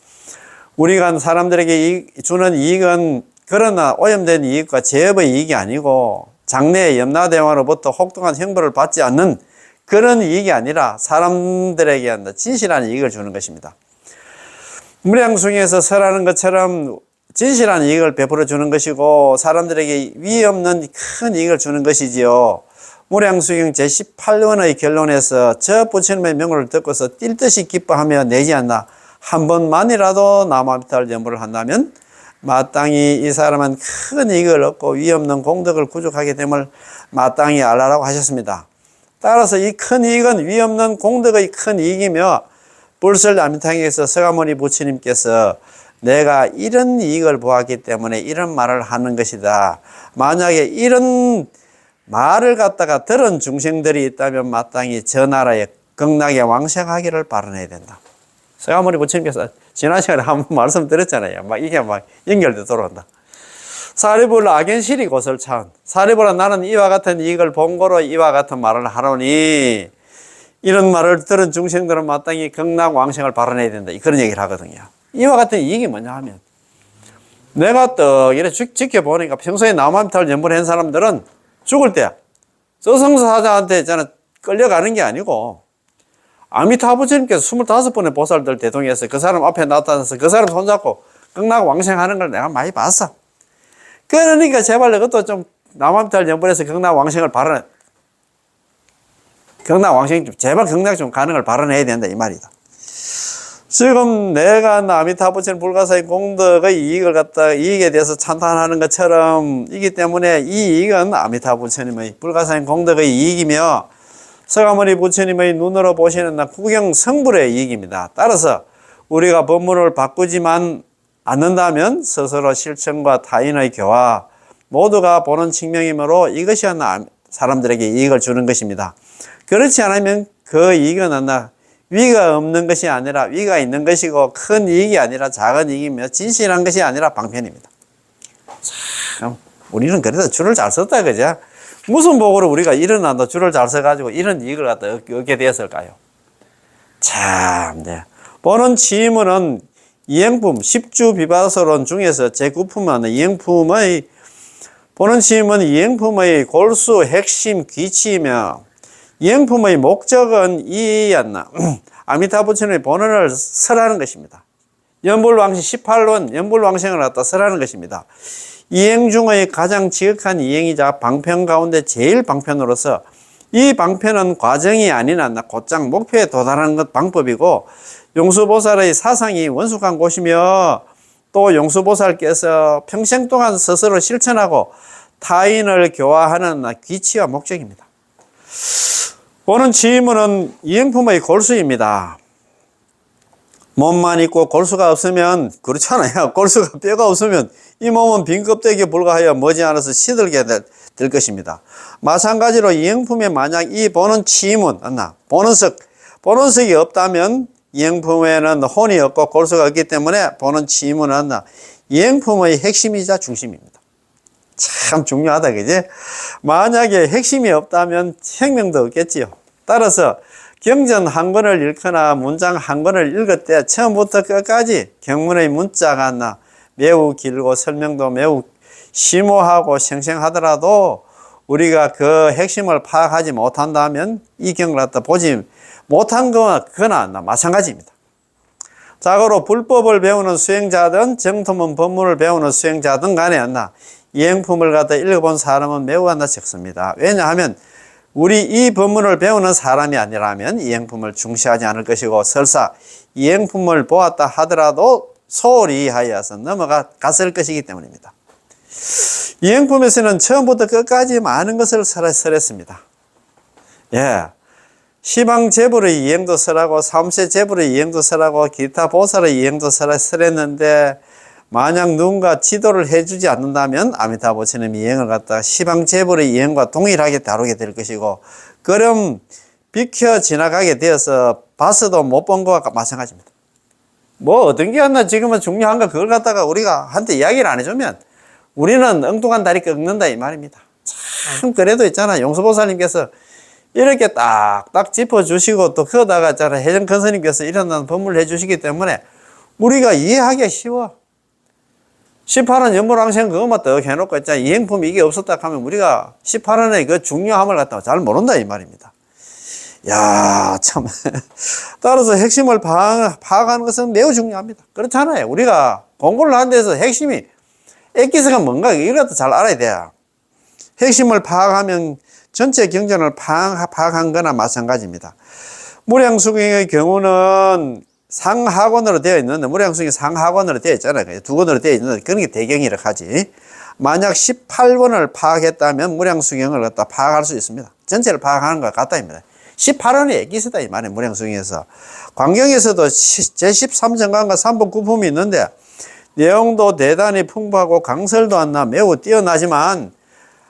우리가 사람들에게 주는 이익은 그러나 오염된 이익과 제업의 이익이 아니고 장래의 염라대왕으로부터 혹독한 형벌을 받지 않는 그런 이익이 아니라 사람들에게 진실한 이익을 주는 것입니다. 무량숭에서 설하는 것처럼 진실한 이익을 베풀어 주는 것이고 사람들에게 위해 없는 큰 이익을 주는 것이지요. 무량수경 제18원의 결론에서 저 부처님의 명을 듣고서 뛸 듯이 기뻐하며 내지 않나 한 번만이라도 남아미탈 연부를 한다면 마땅히 이 사람은 큰 이익을 얻고 위해 없는 공덕을 구족하게 됨을 마땅히 알라라고 하셨습니다. 따라서 이 큰 이익은 위해 없는 공덕의 큰 이익이며 불설 아미탕에서 서가모니 부처님께서 내가 이런 이익을 보았기 때문에 이런 말을 하는 것이다. 만약에 이런 말을 갖다가 들은 중생들이 있다면 마땅히 저 나라에 극락에 왕생하기를 바라야 된다. 서가모니 부처님께서 지난 시간에 한번 말씀드렸잖아요. 이게 연결돼 돌아온다. 사리불라 악연실이 고설차은 사리불라 나는 이와 같은 이익을 본고로 이와 같은 말을 하노니 이런 말을 들은 중생들은 마땅히 극락 왕생을 바라야 된다. 그런 얘기를 하거든요. 이와 같은 이익이 뭐냐 하면 내가 또 이렇게 지켜보니까 평소에 남아미탈 연불을 한 사람들은 죽을 때 저승사자한테 저는 끌려가는 게 아니고 아미타 부처님께서 25번의 보살들 대동해서 그 사람 앞에 나타나서 그 사람 손잡고 극락 왕생하는 걸 내가 많이 봤어. 그러니까 제발 이것도 좀 남아미탈 연불에서 극락 왕생을 바라는 극락 왕생 제발 극락 좀 가는 걸 바라내야 된다 이 말이다. 지금 내가 아미타부처님 불가사의 공덕의 이익에 대해서 찬탄하는 것처럼 이기 때문에 이 이익은 아미타부처님의 불가사의 공덕의 이익이며 서가모니 부처님의 눈으로 보시는 구경 성불의 이익입니다. 따라서 우리가 법문을 바꾸지만 않는다면 스스로 실천과 타인의 교화 모두가 보는 측면이므로 이것이 사람들에게 이익을 주는 것입니다. 그렇지 않으면 그 이익은 위가 없는 것이 아니라 위가 있는 것이고 큰 이익이 아니라 작은 이익이며 진실한 것이 아니라 방편입니다. 참 우리는 그래도 줄을 잘 썼다 그죠? 무슨 복으로 우리가 일어난다 줄을 잘 써가지고 이런 이익을 갖다 얻게 되었을까요? 참 보는 치문은 이행품 십주비바서론 중에서 제9품은 이행품의 보는 치문 이행품의 골수 핵심 귀치이며 이행품의 목적은 이였나 아미타 부처님의 본원을 설하는 것입니다. 연불왕생 18원 연불왕생을 갖다 설하는 것입니다. 이행 중의 가장 지극한 이행이자 방편 가운데 제일 방편으로서 이 방편은 과정이 아니나 곧장 목표에 도달하는 것 방법이고 용수보살의 사상이 원숙한 곳이며 또 용수보살께서 평생 동안 스스로 실천하고 타인을 교화하는 귀치와 목적입니다. 보는 지문은 이행품의 골수입니다. 몸만 있고 골수가 없으면 그렇잖아요. 골수가 뼈가 없으면 이 몸은 빈 껍데기에 불과하여 머지않아서 시들게 될 것입니다. 마찬가지로 이행품에 만약 이 보는 치문, 보는석이 없다면 이행품에는 혼이 없고 골수가 없기 때문에 보는 치문은 이행품의 핵심이자 중심입니다. 참 중요하다 그지? 만약에 핵심이 없다면 생명도 없겠지요. 따라서 경전 한 권을 읽거나 문장 한 권을 읽을 때 처음부터 끝까지 경문의 문자가 매우 길고 설명도 매우 심오하고 생생하더라도 우리가 그 핵심을 파악하지 못한다면 이 경을 갖다 보지 못한 거나 마찬가지입니다. 자고로 불법을 배우는 수행자든 정토문 법문을 배우는 수행자든 간에 이행품을 갖다 읽어본 사람은 매우 적습니다. 왜냐하면 우리 이 법문을 배우는 사람이 아니라면 이행품을 중시하지 않을 것이고 설사 이행품을 보았다 하더라도 소홀히 하여서 넘어갔을 것이기 때문입니다. 이행품에서는 처음부터 끝까지 많은 것을 설했습니다. 시방제불의 이행도 설하고 삼세제불의 이행도 설하고 기타 보살의 이행도 설했는데 만약 누군가 지도를 해주지 않는다면 아미타 부처님 이행을 갖다가 시방제불의 이행과 동일하게 다루게 될 것이고 그럼 비켜 지나가게 되어서 봤어도 못 본 것과 마찬가지입니다. 어떤 게 지금은 중요한가 그걸 갖다가 우리가 한테 이야기를 안 해주면 우리는 엉뚱한 다리 꺾는다 이 말입니다. 참 그래도 있잖아. 용서보살님께서 이렇게 딱딱 짚어주시고 또 그러다가 있잖아. 해정컨스님께서 이런 법문을 해주시기 때문에 우리가 이해하기가 쉬워. 18원 연물왕생 그것만 떡 해놓고 있잖아. 이행품이 이게 없었다 하면 우리가 18원의 그 중요함을 갖다가 잘 모른다 이 말입니다. 야, 참. 따라서 핵심을 파악하는 것은 매우 중요합니다. 그렇잖아요. 우리가 공부를 하는 데서 핵심이 액기스가 뭔가 이것도 잘 알아야 돼요. 핵심을 파악하면 전체 경전을 파악한 거나 마찬가지입니다. 무량수경의 경우는 상하권으로 되어 있는데, 무량수경이 상하권으로 되어 있잖아요. 두 권으로 되어 있는데, 그런 게 대경이라 하지. 만약 18원을 파악했다면 무량수경을 갖다 파악할 수 있습니다. 전체를 파악하는 것 같다입니다. 18원이 액기스다 이 말이에요. 무량수경에서. 광경에서도 제13정강과 3번 구품이 있는데 내용도 대단히 풍부하고 강설도 안 나 매우 뛰어나지만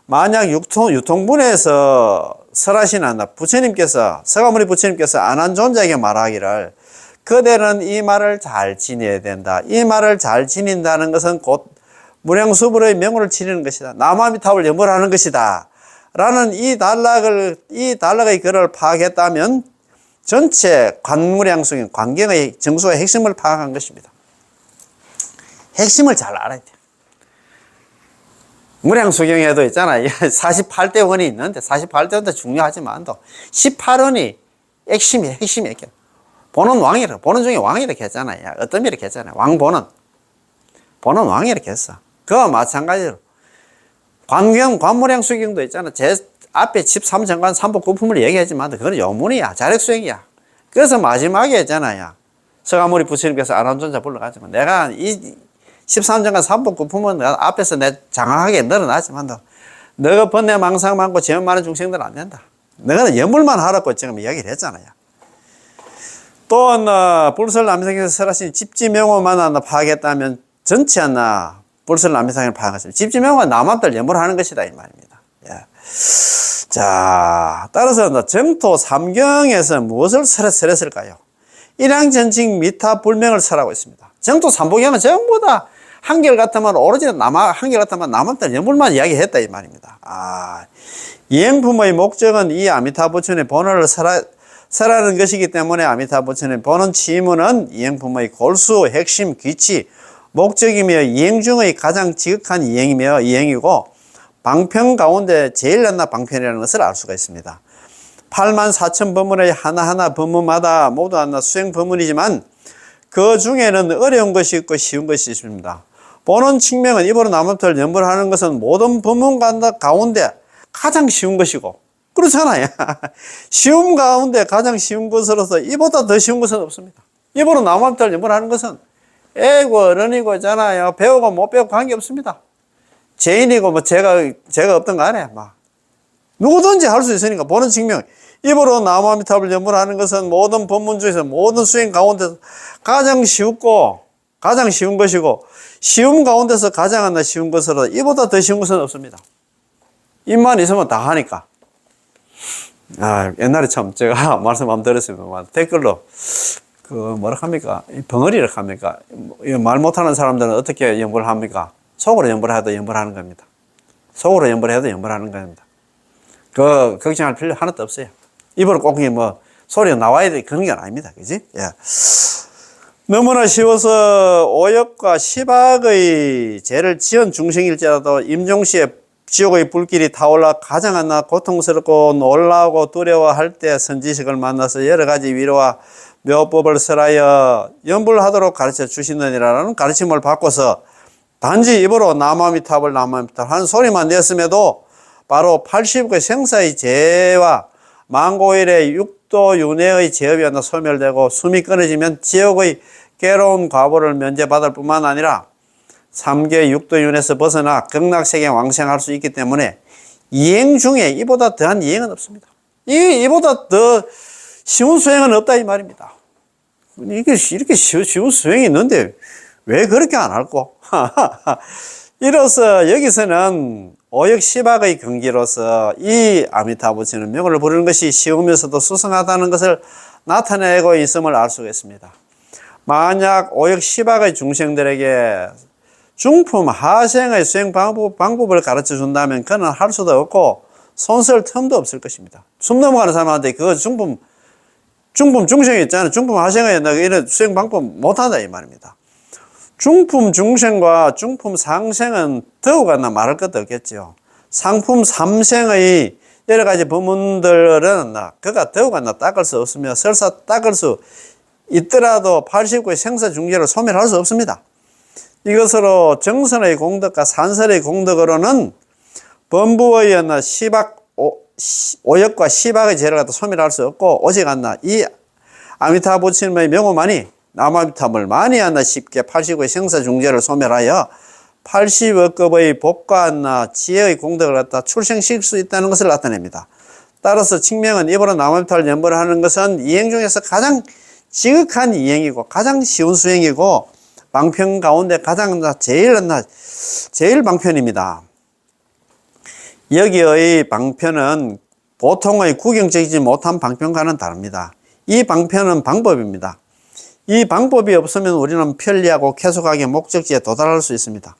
만약 유통분에서 설하시는 부처님께서 서가모니 부처님께서 안한존자에게 말하기를 그대는 이 말을 잘 지내야 된다. 이 말을 잘 지닌다는 것은 곧 무량수불의 명호를 지니는 것이다. 남아미탑을 염불하는 것이다. 라는 이 단락의 글을 파악했다면 전체 관무량수경, 관경의 정수의 핵심을 파악한 것입니다. 핵심을 잘 알아야 돼요. 무량수경에도 있잖아요. 48대 원이 있는데 48대 원도 중요하지만도 18원이 핵심이 보는 왕이라, 보는 중에 왕 이렇게 했잖아요. 어떤 이렇게 했잖아요. 왕보는 왕 이렇게 했어. 그와 마찬가지로 관무량수경도 있잖아. 제 앞에 13정관 3법 구품을 얘기하지만 그건 요문이야. 자력수행이야. 그래서 마지막에 있잖아요. 서가모니 부처님께서 안한존자 불러가지고 내가 이 13정관 3법 구품은 내가 앞에서 내 장황하게 늘어났지만 너가 번뇌 망상 많고 죄업 많은 중생들은 안 된다. 너는 염불만 하라고 지금 이야기를 했잖아요. 또 불설남미상에서 설하신 집지명호만 파악했다면 전체 불설남미상을 파악했습니다. 집지명호가 남한들 염불하는 것이다 이 말입니다. 예. 자, 따라서 정토 3경에서 무엇을 설했을까요? 일양전칙 미타 불명을 설하고 있습니다. 정토 3보경은 전부 다 한결같으면 오로지 한결같으면 남한들 염불만 이야기했다 이 말입니다. 이행품의 목적은 이 아미타 부처의 본원을 설하는 것이기 때문에 아미타 부처의 본원 치문은 이행품의 골수, 핵심, 귀치, 목적이며 이행 중의 가장 지극한 이행이고 방편 가운데 제일 낮나 방편이라는 것을 알 수가 있습니다. 84,000 법문의 하나하나 법문마다 모두 수행 법문이지만 그 중에는 어려운 것이 있고 쉬운 것이 있습니다. 본원 측명은 입으로 남한테를 염불하는 것은 모든 법문 가운데 가장 쉬운 것이고 그렇잖아요. 쉬움 가운데 가장 쉬운 것으로서 이보다 더 쉬운 것은 없습니다. 입으로 남한테를 염불하는 것은 애고 어른이고 있잖아요. 배우고 못 배우고 관계없습니다. 죄인이고 죄가 없던 간에 누구든지 할 수 있으니까 본원 측명 입으로 나무아미탑을 염불하는 것은 모든 법문 중에서 모든 수행 가운데서 가장 쉽고 가장 쉬운 것이고 쉬움 가운데서 가장 쉬운 것으로 이보다 더 쉬운 것은 없습니다. 입만 있으면 다 하니까. 옛날에 참 제가 말씀 한번 들었습니다. 댓글로 뭐라 합니까? 벙어리를 합니까? 말 못하는 사람들은 어떻게 염불을 합니까? 속으로 염불해도 염불하는 겁니다. 속으로 염불해도 염불하는 겁니다. 걱정할 필요 하나도 없어요. 입으로 꼭 소리가 나와야 돼. 그런 게 아닙니다. 그지? 예. 너무나 쉬워서 오역과 시박의 죄를 지은 중생일지라도 임종시에 지옥의 불길이 타올라 가장 고통스럽고 놀라고 두려워할 때 선지식을 만나서 여러 가지 위로와 묘법을 설하여 염불하도록 가르쳐 주시느니라는 가르침을 받고서 단지 입으로 나무아미탑을 하는 소리만 냈음에도 바로 80의 생사의 죄와 만고일의 육도 윤회의 죄업이 소멸되고 숨이 끊어지면 지옥의 괴로운 과보를 면제받을 뿐만 아니라 3계 육도윤에서 벗어나 극락세계에 왕생할 수 있기 때문에 이행 중에 이보다 더한 이행은 없습니다. 이보다 더 쉬운 수행은 없다 이 말입니다. 이렇게 쉬운 수행이 있는데 왜 그렇게 안 할꼬? 이로써 여기서는 오역시박의 경기로서 이 아미타부처는 명을 부르는 것이 쉬우면서도 수승하다는 것을 나타내고 있음을 알 수가 있습니다. 만약 오역시박의 중생들에게 중품 하생의 수행 방법을 가르쳐 준다면 그는 할 수도 없고 손쓸 틈도 없을 것입니다. 숨 넘어가는 사람한테 그 중품 중생이 있잖아요. 중품 하생의 이런 수행 방법 못한다 이 말입니다. 중품 중생과 중품 상생은 더욱이나 말할 것도 없겠죠. 상품 삼생의 여러 가지 부문들은 그가 더욱이나 닦을 수 없으며 설사 닦을 수 있더라도 89의 생사중재를 소멸할 수 없습니다. 이것으로 정선의 공덕과 산설의 공덕으로는 범부의 오역과 시박의 죄를 갖다 소멸할 수 없고 오직 이 아미타 부처님의 명호만이 남아미타물 많이 쉽게 89의 생사중재를 소멸하여 80억급의 복과 지혜의 공덕을 갖다 출생시킬 수 있다는 것을 나타냅니다. 따라서 칙명은 입으로 남아미타를 연보를 하는 것은 이행 중에서 가장 지극한 이행이고 가장 쉬운 수행이고 방편 가운데 가장 제일 방편입니다. 여기의 방편은 보통의 구경적이지 못한 방편과는 다릅니다. 이 방편은 방법입니다. 이 방법이 없으면 우리는 편리하고 쾌속하게 목적지에 도달할 수 있습니다.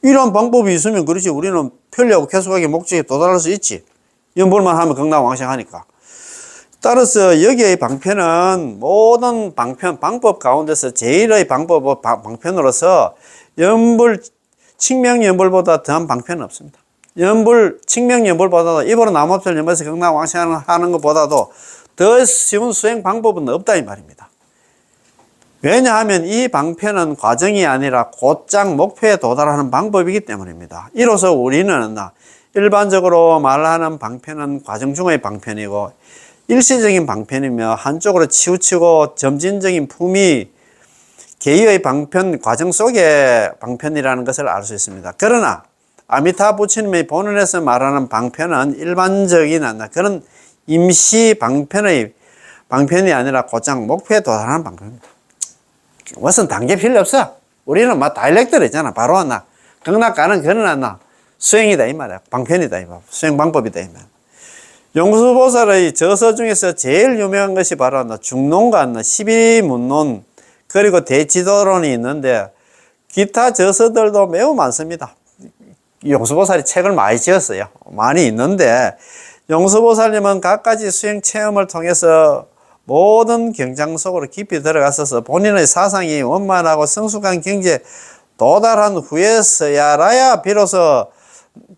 이런 방법이 있으면 그렇지 우리는 편리하고 쾌속하게 목적지에 도달할 수 있지. 연볼만 하면 극락왕생하니까. 따라서 여기의 방편은 모든 방법 가운데서 제일의 방편으로서 칙명연불보다 더한 방편은 없습니다. 칙명연불보다도 입으로 남업절 연불에서 극락왕생하는 것보다도 더 쉬운 수행 방법은 없다 이 말입니다. 왜냐하면 이 방편은 과정이 아니라 곧장 목표에 도달하는 방법이기 때문입니다. 이로써 우리는 일반적으로 말하는 방편은 과정 중의 방편이고 일시적인 방편이며 한쪽으로 치우치고 점진적인 품위 개의의 방편 과정 속의 방편이라는 것을 알 수 있습니다. 그러나 아미타 부처님의 본원에서 말하는 방편은 일반적인 그런 임시 방편이 아니라 곧장 목표에 도달하는 방편입니다. 무슨 단계 필요 없어. 우리는 다일렉트로 있잖아. 바로 극락 가는 그런 수행이다 이 말이야. 방편이다 이 말. 수행 방법이다 이 말. 용수보살의 저서 중에서 제일 유명한 것이 바로 중론과 12문론 그리고 대지도론이 있는데 기타 저서들도 매우 많습니다. 용수보살이 책을 많이 지었어요. 많이 있는데 용수보살님은 갖가지 수행 체험을 통해서 모든 경장 속으로 깊이 들어갔어서 본인의 사상이 원만하고 성숙한 경지에 도달한 후에서야라야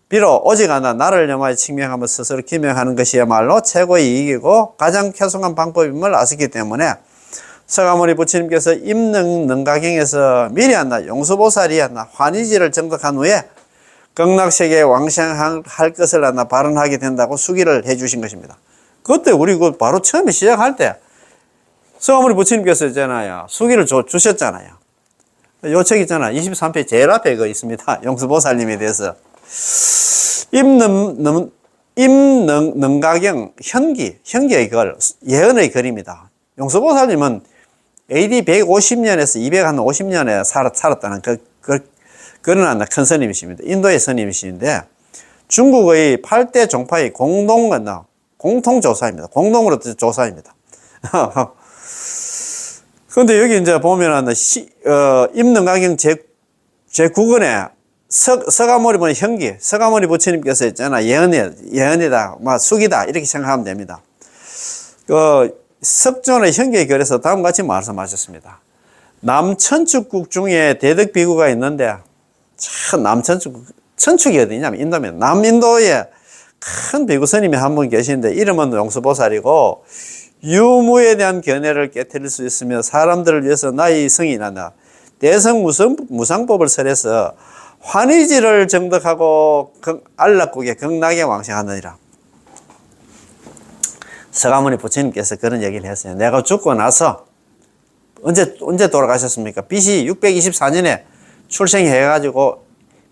비록 오직 나를 염하여 칙명하며 스스로 기명하는 것이야말로 최고의 이익이고 가장 쾌속한 방법임을 아셨기 때문에 서가모니 부처님께서 임능가경에서 미리 용수보살이 환희지를 정득한 후에 극락세계에 왕생할 것을 발언하게 된다고 수기를 해 주신 것입니다. 그때 우리 바로 처음에 시작할 때 서가모니 부처님께서 있잖아요. 수기를 주셨잖아요. 요 책 있잖아요. 23페이지 제일 앞에 있습니다. 용수보살님에 대해서. 임능가경 현기의 글, 예언의 글입니다. 용수보살님은 AD 150년에서 250년에 살았다는 그런 큰 스님이십니다. 인도의 스님이신데 중국의 8대 종파의 공통조사입니다. 공동으로 조사입니다. 그런데 여기 이제 보면은 임능가경 제9권에 서가모니 현기, 서가모니 부처님께서 있잖아. 예언이다, 수기다, 이렇게 생각하면 됩니다. 석존의 현기의 글에서 다음과 같이 말씀하셨습니다. 남천축국 중에 대덕비구가 있는데, 천축이 어디냐면 인도면, 남인도에 큰 비구 스님이 한 분 계시는데, 이름은 용수보살이고, 유무에 대한 견해를 깨뜨릴 수 있으며, 사람들을 위해서 나의 성이 나나, 대성무상법을 설해서, 환희지를 정득하고 안락국에 극락에 왕생하느니라. 서가모니 부처님께서 그런 얘기를 했어요. 내가 죽고 나서 언제 돌아가셨습니까? BC 624년에 출생해가지고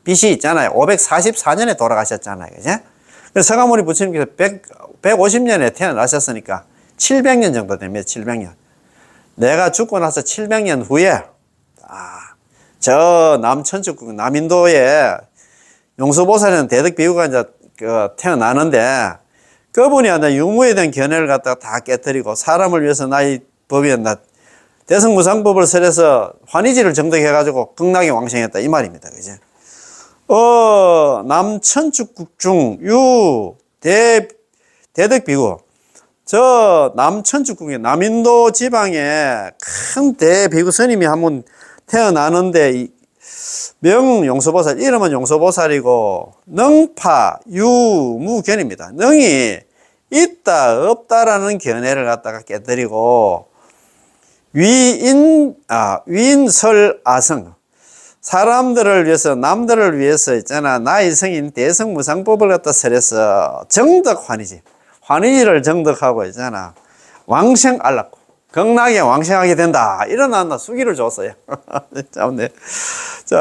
BC 있잖아요. 544년에 돌아가셨잖아요. 그죠? 그래서 서가모니 부처님께서 150년에 태어나셨으니까 700년 정도 됩니다. 700년. 내가 죽고 나서 700년 후에 저 남천축국 남인도에 용수보살이라는 대덕비구가 이제 태어나는데 그분이 유무에 대한 견해를 갖다가 다 깨뜨리고 사람을 위해서 나의 법이 대성무상법을 설해서 환희지를 정득해가지고 극락에 왕생했다 이 말입니다. 그죠? 남천축국중 대덕비구. 저 남천축국에 남인도 지방에 큰 대비구 스님이 한번 태어나는데 명용서보살, 이름은 용서보살이고 능파 유무견입니다. 능이 있다 없다라는 견해를 갖다가 깨뜨리고 위인설아성, 사람들을 위해서 남들을 위해서 있잖아 나이성인 대성무상법을 갖다 설해서 정덕환희지, 환희지를 정덕하고 있잖아 왕생 알랐고 극락에 왕생하게 된다 일어난다 수기를 줬어요. 참네. 자,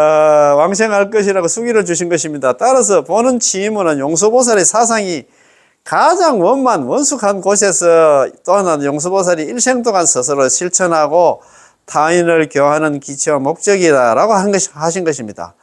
왕생할 것이라고 수기를 주신 것입니다. 따라서 보는 치임은 용서보살의 사상이 가장 원숙한 곳에서 또한 용서보살이 일생 동안 스스로 실천하고 타인을 교화하는 기치와 목적이다라고 하신 것입니다.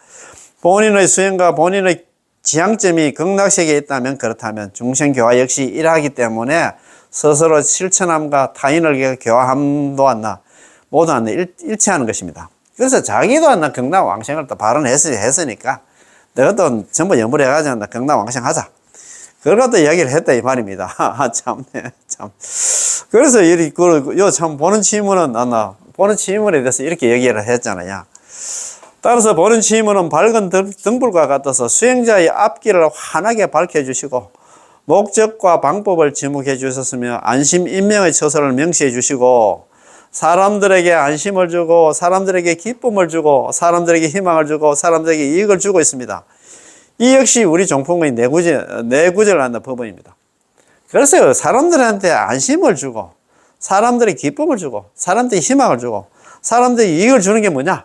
본인의 수행과 본인의 지향점이 극락세계에 있다면 그렇다면 중생교화 역시 이러하기 때문에 스스로 실천함과 타인을 교화함도 안나 모두 안나 일치하는 것입니다. 그래서 자기도 안나 극락 왕생을 또 발언했으니까 너도 전부 연불 해가지고 나 극락 왕생하자. 그걸 갖다 이야기를 했다 이 말입니다. 참네, 참. 그래서 참 보는 치문은 보는 치문에 대해서 이렇게 얘기를 했잖아요. 따라서 보는 치문은 밝은 등불과 같아서 수행자의 앞길을 환하게 밝혀주시고 목적과 방법을 지목해 주셨으며 안심 인명의 처소를 명시해 주시고 사람들에게 안심을 주고 사람들에게 기쁨을 주고 사람들에게 희망을 주고 사람들에게 이익을 주고 있습니다. 이 역시 우리 종풍의 내구절 하는 법원입니다. 그래서 사람들한테 안심을 주고 사람들에게 기쁨을 주고 사람들에게 희망을 주고 사람들에게 이익을 주는 게 뭐냐?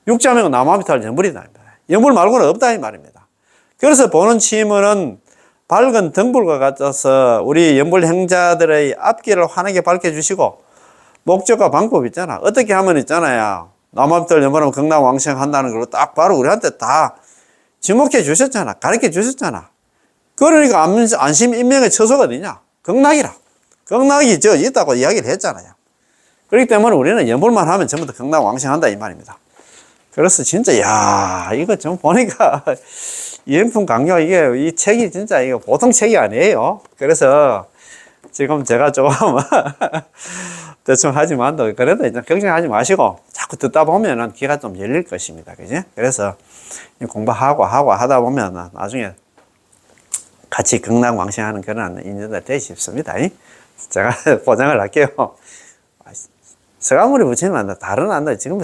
육자명은 나무아미타불 연불이다. 연불 말고는 없다 이 말입니다. 그래서 보는 치임은 밝은 등불과 같아서 우리 연불 행자들의 앞길을 환하게 밝혀주시고 목적과 방법 있잖아. 어떻게 하면 있잖아요. 나무아미타불 연불하면 극락 왕생한다는 걸 딱 바로 우리한테 다 지목해 주셨잖아. 가르쳐 주셨잖아. 그러니까 안심 인명의 처소가 어디냐? 극락이라. 극락이 있다고 이야기를 했잖아요. 그렇기 때문에 우리는 연불만 하면 전부 다 극락 왕생한다 이 말입니다. 그래서 진짜 이거 좀 보니까 이행품 강요 이 책이 진짜 이거 보통 책이 아니에요. 그래서 지금 제가 조금 대충 하지만 그래도 일단 걱정하지 마시고 자꾸 듣다 보면은 귀가 좀 열릴 것입니다. 그지? 그래서 공부하고 하다 보면 나중에 같이 극락 왕생하는 그런 인연들 되십니다. 제가 보장을 할게요. 서강무리 부처님은 다른 안다. 지금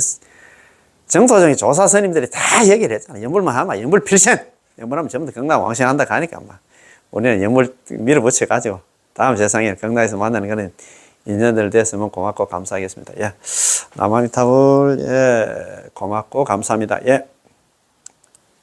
정토정의 조사 스님들이 다 얘기를 했잖아. 연불만 하면 연불 필생. 연불하면 전부 다 극락 왕생한다 가니까 우리는 연불 밀어붙여가지고 다음 세상에 극락에서 만나는 그런 인연들 됐으면 고맙고 감사하겠습니다. 예. 나무아미타불, 예. 고맙고 감사합니다. 예.